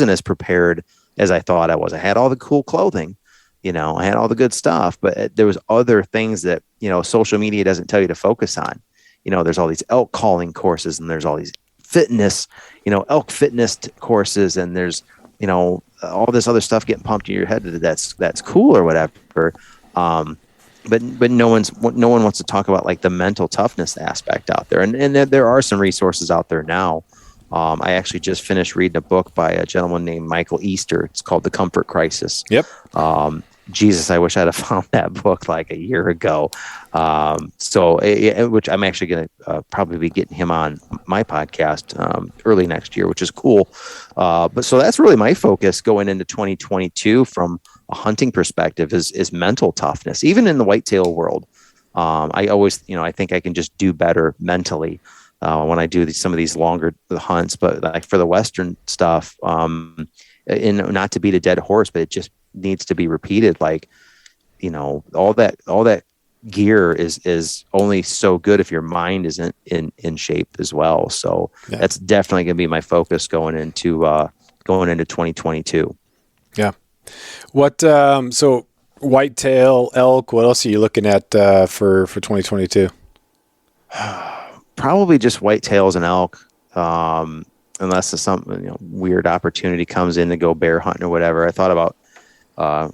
as prepared as I thought I was. I had all the cool clothing, I had all the good stuff, but there was other things that, social media doesn't tell you to focus on. There's all these elk calling courses, and there's all these fitness, elk fitness courses. And there's, all this other stuff getting pumped in your head that's cool or whatever. But no one wants to talk about like the mental toughness aspect out there. And there are some resources out there now. I actually just finished reading a book by a gentleman named Michael Easter. It's called The Comfort Crisis. Yep. Jesus, I wish I'd have found that book like a year ago. Which I'm actually going to probably be getting him on my podcast early next year, which is cool. But so that's really my focus going into 2022 from a hunting perspective is mental toughness, even in the whitetail world. I always, I think I can just do better mentally when I do some of these longer hunts, but like for the Western stuff, and not to beat a dead horse, but it just needs to be repeated. Like, all that gear is only so good if your mind isn't in shape as well. So that's definitely going to be my focus going into 2022. Yeah. What, so whitetail, elk, what else are you looking at for 2022? Probably just whitetails and elk. Unless some weird opportunity comes in to go bear hunting or whatever. I thought about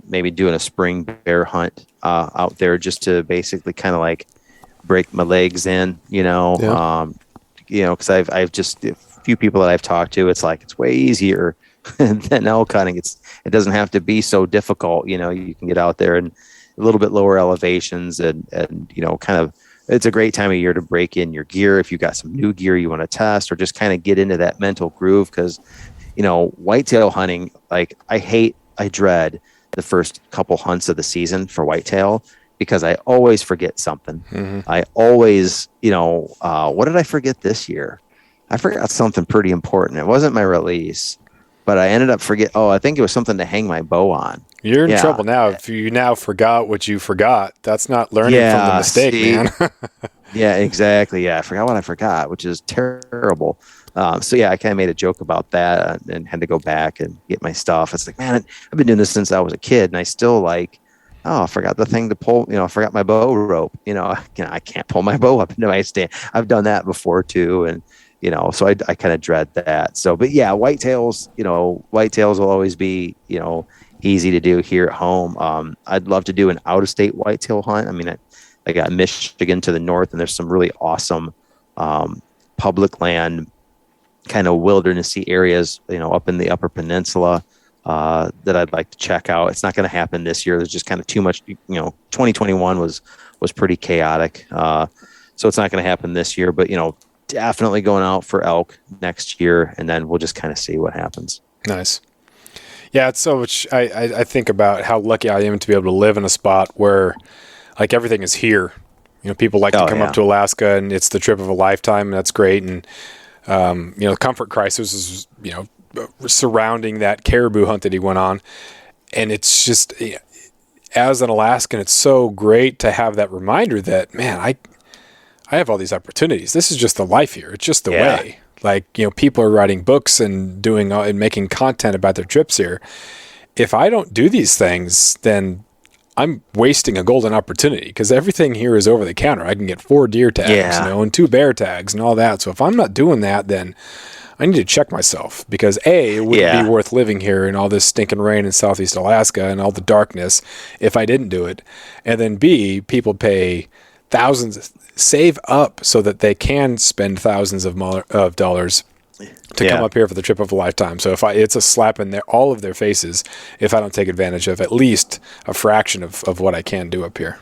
maybe doing a spring bear hunt out there just to basically kind of like break my legs in, because I've just a few people that I've talked to, it's like it's way easier than elk hunting. It doesn't have to be so difficult. You can get out there and a little bit lower elevations and kind of, it's a great time of year to break in your gear if you got some new gear you want to test, or just kind of get into that mental groove. Because whitetail hunting, like I dread the first couple hunts of the season for whitetail because I always forget something. Mm-hmm. I always, what did I forget this year? I forgot something pretty important. It wasn't my release, but I ended up I think it was something to hang my bow on. You're in trouble now. If you now forgot what you forgot, that's not learning from the mistake, man. Yeah, exactly. Yeah, I forgot what I forgot, which is terrible. So yeah, I kind of made a joke about that and had to go back and get my stuff. It's like, man, I've been doing this since I was a kid, and I still like, oh, I forgot the thing to pull. I forgot my bow rope. I can't pull my bow up into my stand. I've done that before too, and so I kind of dread that. So, but yeah, whitetails will always be easy to do here at home. I'd love to do an out of state whitetail hunt. I mean, I got Michigan to the north, and there's some really awesome public land kind of wildernessy areas, up in the Upper Peninsula that I'd like to check out. It's not going to happen this year. There's just kind of too much. 2021 was pretty chaotic, so it's not going to happen this year. But definitely going out for elk next year, and then we'll just kind of see what happens. Nice. Yeah, it's so much. I think about how lucky I am to be able to live in a spot where, like, everything is here. People like to come up to Alaska, and it's the trip of a lifetime, and that's great. And the comfort crisis is, surrounding that caribou hunt that he went on. And it's just, as an Alaskan, it's so great to have that reminder that, man, I have all these opportunities. This is just the life here. It's just the way. Like, people are writing books and doing and making content about their trips here. If I don't do these things, then I'm wasting a golden opportunity, because everything here is over the counter. I can get 4 deer tags, and 2 bear tags and all that. So if I'm not doing that, then I need to check myself, because A, it wouldn't be worth living here in all this stinking rain in Southeast Alaska and all the darkness if I didn't do it. And then B, people pay thousands, save up so that they can spend thousands of dollars to come up here for the trip of a lifetime. So it's a slap in all of their faces if I don't take advantage of at least a fraction of what I can do up here.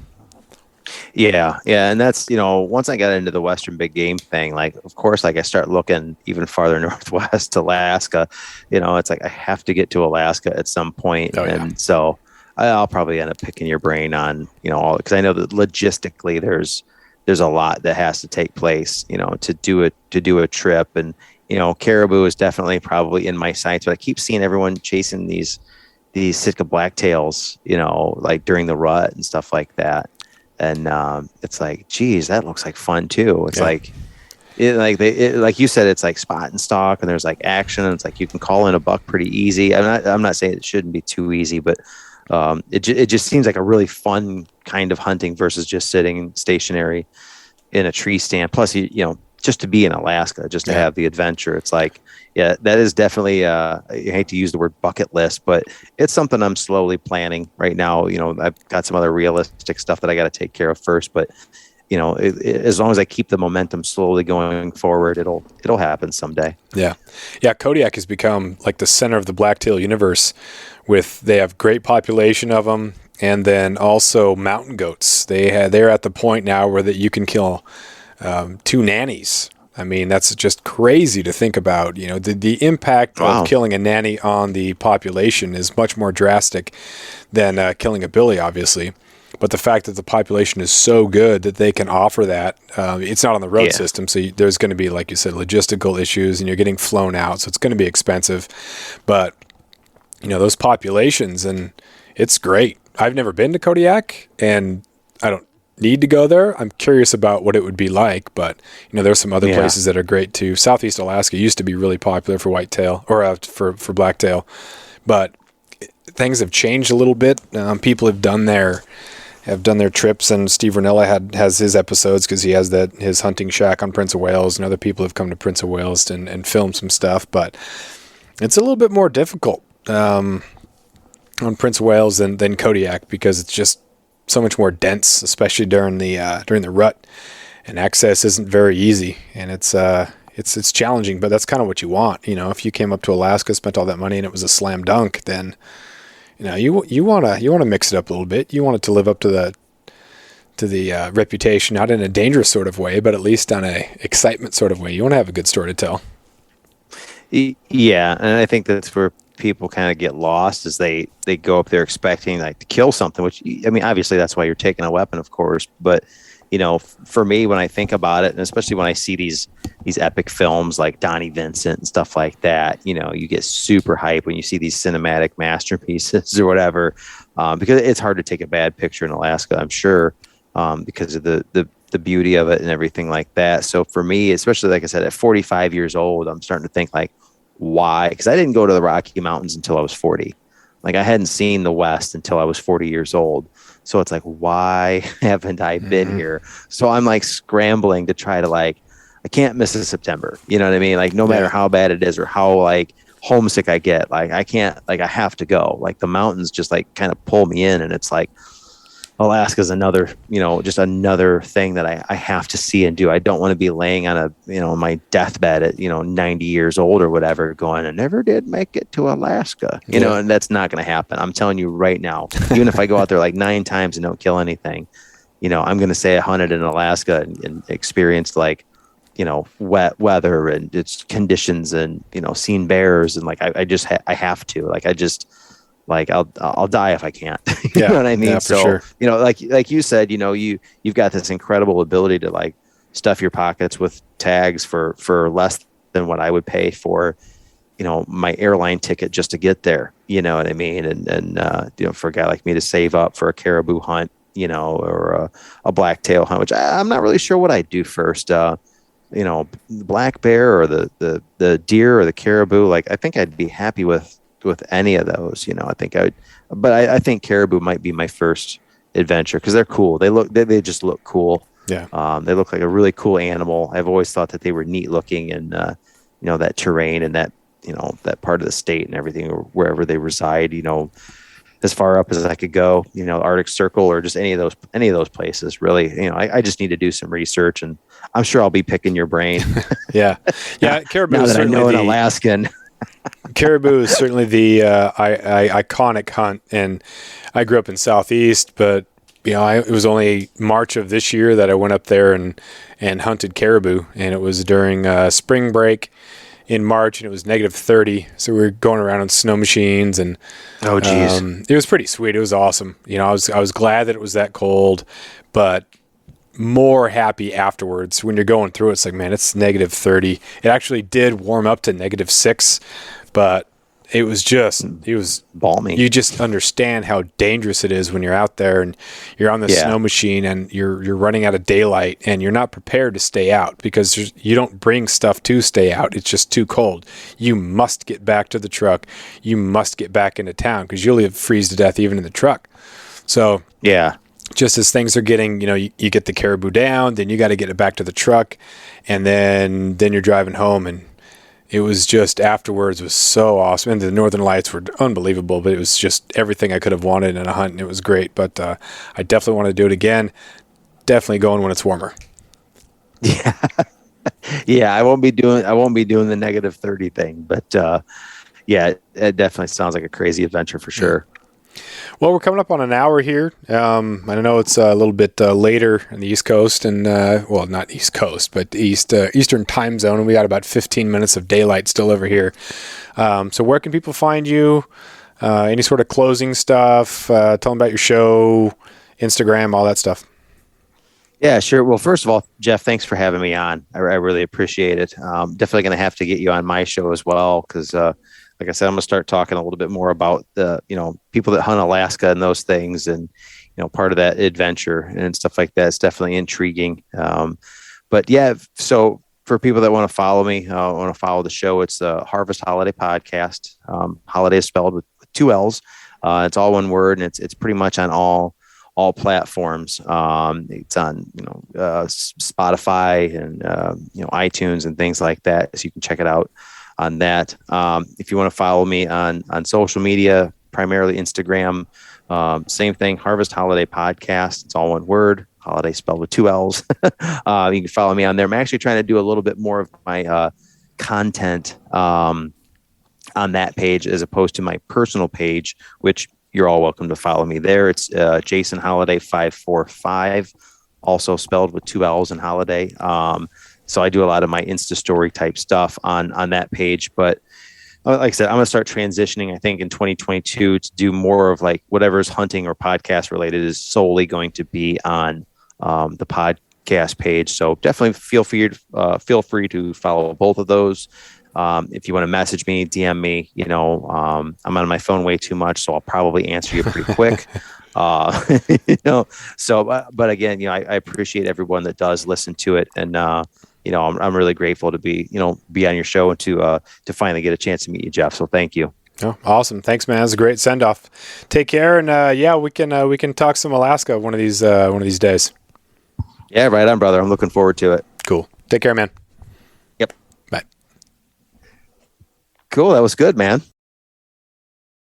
Yeah. And that's, once I got into the Western big game thing, like, of course, like I start looking even farther northwest to Alaska, it's like I have to get to Alaska at some point. So I'll probably end up picking your brain on, all, because I know that logistically there's a lot that has to take place, to do a trip. And, caribou is definitely probably in my sights, but I keep seeing everyone chasing these Sitka blacktails, like during the rut and stuff like that. And it's like, geez, that looks like fun too. It's like you said, it's like spot and stalk, and there's like action, and it's like you can call in a buck pretty easy. I'm not saying it shouldn't be too easy, but it just seems like a really fun kind of hunting versus just sitting stationary in a tree stand. Plus, just to be in Alaska, just to have the adventure. It's like, that is definitely, I hate to use the word bucket list, but it's something I'm slowly planning right now. I've got some other realistic stuff that I got to take care of first, but as long as I keep the momentum slowly going forward, it'll happen someday. Yeah. Kodiak has become like the center of the blacktail universe. They have great population of them, and then also mountain goats. They're at the point now where that you can kill 2 nannies. I mean, that's just crazy to think about. The impact of killing a nanny on the population is much more drastic than killing a billy, obviously. But the fact that the population is so good that they can offer that, it's not on the road system. So there's going to be, like you said, logistical issues, and you're getting flown out. So it's going to be expensive. But, those populations, and it's great. I've never been to Kodiak, and I don't need to go there. I'm curious about what it would be like, but there's some other places that are great too. Southeast Alaska used to be really popular for whitetail, or for blacktail, but things have changed a little bit. People have done their trips, and Steve Ranella has his episodes because he has his hunting shack on Prince of Wales, and other people have come to Prince of Wales and filmed some stuff, but it's a little bit more difficult on Prince of Wales than Kodiak, because it's just so much more dense, especially during the rut, and access isn't very easy, and it's challenging. But that's kind of what you want. If you came up to Alaska, spent all that money, and it was a slam dunk, then you want to mix it up a little bit. You want it to live up to the reputation, not in a dangerous sort of way, but at least on a excitement sort of way. You want to have a good story to tell. Yeah, and I think that's where people kind of get lost, is they go up there expecting like to kill something, which, I mean, obviously that's why you're taking a weapon, of course, but for me, when I think about it, and especially when I see these epic films like Donnie Vincent and stuff like that, you get super hype when you see these cinematic masterpieces or whatever, because it's hard to take a bad picture in Alaska, I'm sure, because of the the beauty of it and everything like that. So for me, especially like I said, at 45 years old, I'm starting to think like, why? Because I didn't go to the Rocky Mountains until I was 40. Like I hadn't seen the West until I was 40 years old. So it's like, why haven't I been here? So I'm like scrambling to try to like, I can't miss a September. You know what I mean? Like no matter how bad it is or how like homesick I get, like I can't, like I have to go. Like the mountains just like kind of pull me in, and it's like Alaska's another, just another thing that I have to see and do. I don't want to be laying on my deathbed at, 90 years old or whatever going, I never did make it to Alaska, and that's not going to happen. I'm telling you right now, even if I go out there like 9 times and don't kill anything, I'm going to say I hunted in Alaska and experienced like, wet weather and its conditions and, seen bears. And like, I have to, like, like I'll die if I can't. You know what I mean? Yeah, so, sure. like you said, you've got this incredible ability to like stuff your pockets with tags for less than what I would pay for, my airline ticket just to get there. You know what I mean? And for a guy like me to save up for a caribou hunt, or a blacktail hunt, which I'm not really sure what I'd do first. The black bear or the deer or the caribou. Like I think I'd be happy with any of those. I think I would, but I think caribou might be my first adventure because they're cool. They just look cool. Yeah. They look like a really cool animal. I've always thought that they were neat looking, and that terrain and that that part of the state and everything, or wherever they reside, as far up as I could go, Arctic Circle or just any of those places. Really, I just need to do some research, and I'm sure I'll be picking your brain. Yeah. Caribou now is that I certainly know an Alaskan. Caribou is certainly the iconic hunt, and I grew up in Southeast, but it was only March of this year that I went up there and hunted caribou, and it was during spring break in March, and it was -30, so we were going around on snow machines, and oh geez, it was pretty sweet. It was awesome. I was glad that it was that cold, but more happy afterwards. When you're going through it, it's like, man, it's -30. It actually did warm up to -6, but it was balmy. You just understand how dangerous it is when you're out there and you're on the snow machine and you're running out of daylight and you're not prepared to stay out because you don't bring stuff to stay out. It's just too cold. You must get back to the truck. You must get back into town because you'll freeze to death even in the truck. So yeah. Just as things are getting, you get the caribou down, then you got to get it back to the truck, and then you're driving home, and it was just afterwards was so awesome. And the Northern Lights were unbelievable, but it was just everything I could have wanted in a hunt, and it was great. But I definitely want to do it again. Definitely going when it's warmer. Yeah, yeah. I won't be doing the -30 thing, but yeah, it definitely sounds like a crazy adventure for sure. Well, we're coming up on an hour here. I know it's a little bit later in the East Coast, and well, not East Coast, but Eastern time zone, and we got about 15 minutes of daylight still over here. So where can people find you? Any sort of closing stuff? Tell them about your show, Instagram, all that stuff. Yeah, sure. Well, first of all, Jeff, thanks for having me on. I really appreciate it. Definitely going to have to get you on my show as well because like I said, I'm going to start talking a little bit more about the, people that hunt Alaska and those things and, part of that adventure and stuff like that. It's definitely intriguing. But yeah, so for people that want to follow me, want to follow the show, it's the Harvest Holiday podcast. Holiday is spelled with 2 L's. It's all one word, and it's pretty much on all platforms. It's on, Spotify and, iTunes and things like that. So you can check it out on that. If you want to follow me on social media, primarily Instagram, same thing, Harvest Holiday Podcast. It's all one word, Holiday spelled with 2 L's. You can follow me on there. I'm actually trying to do a little bit more of my content on that page as opposed to my personal page, which you're all welcome to follow me there. It's Jason Holiday 545, also spelled with 2 L's and Holiday. So I do a lot of my Insta story type stuff on that page. But like I said, I'm going to start transitioning, I think, in 2022 to do more of like whatever's hunting or podcast related is solely going to be on the podcast page. So definitely feel free to follow both of those. If you want to message me, DM me, I'm on my phone way too much, so I'll probably answer you pretty quick. You know, so, but again, you know, I appreciate everyone that does listen to it. And, you know, I'm really grateful to be on your show and to finally get a chance to meet you, Jeff. So thank you. Oh, awesome. Thanks, man. That's a great send off. Take care. And, yeah, we can talk some Alaska one of these days. Yeah, right on, brother. I'm looking forward to it. Cool. Take care, man. Yep. Bye. Cool. That was good, man.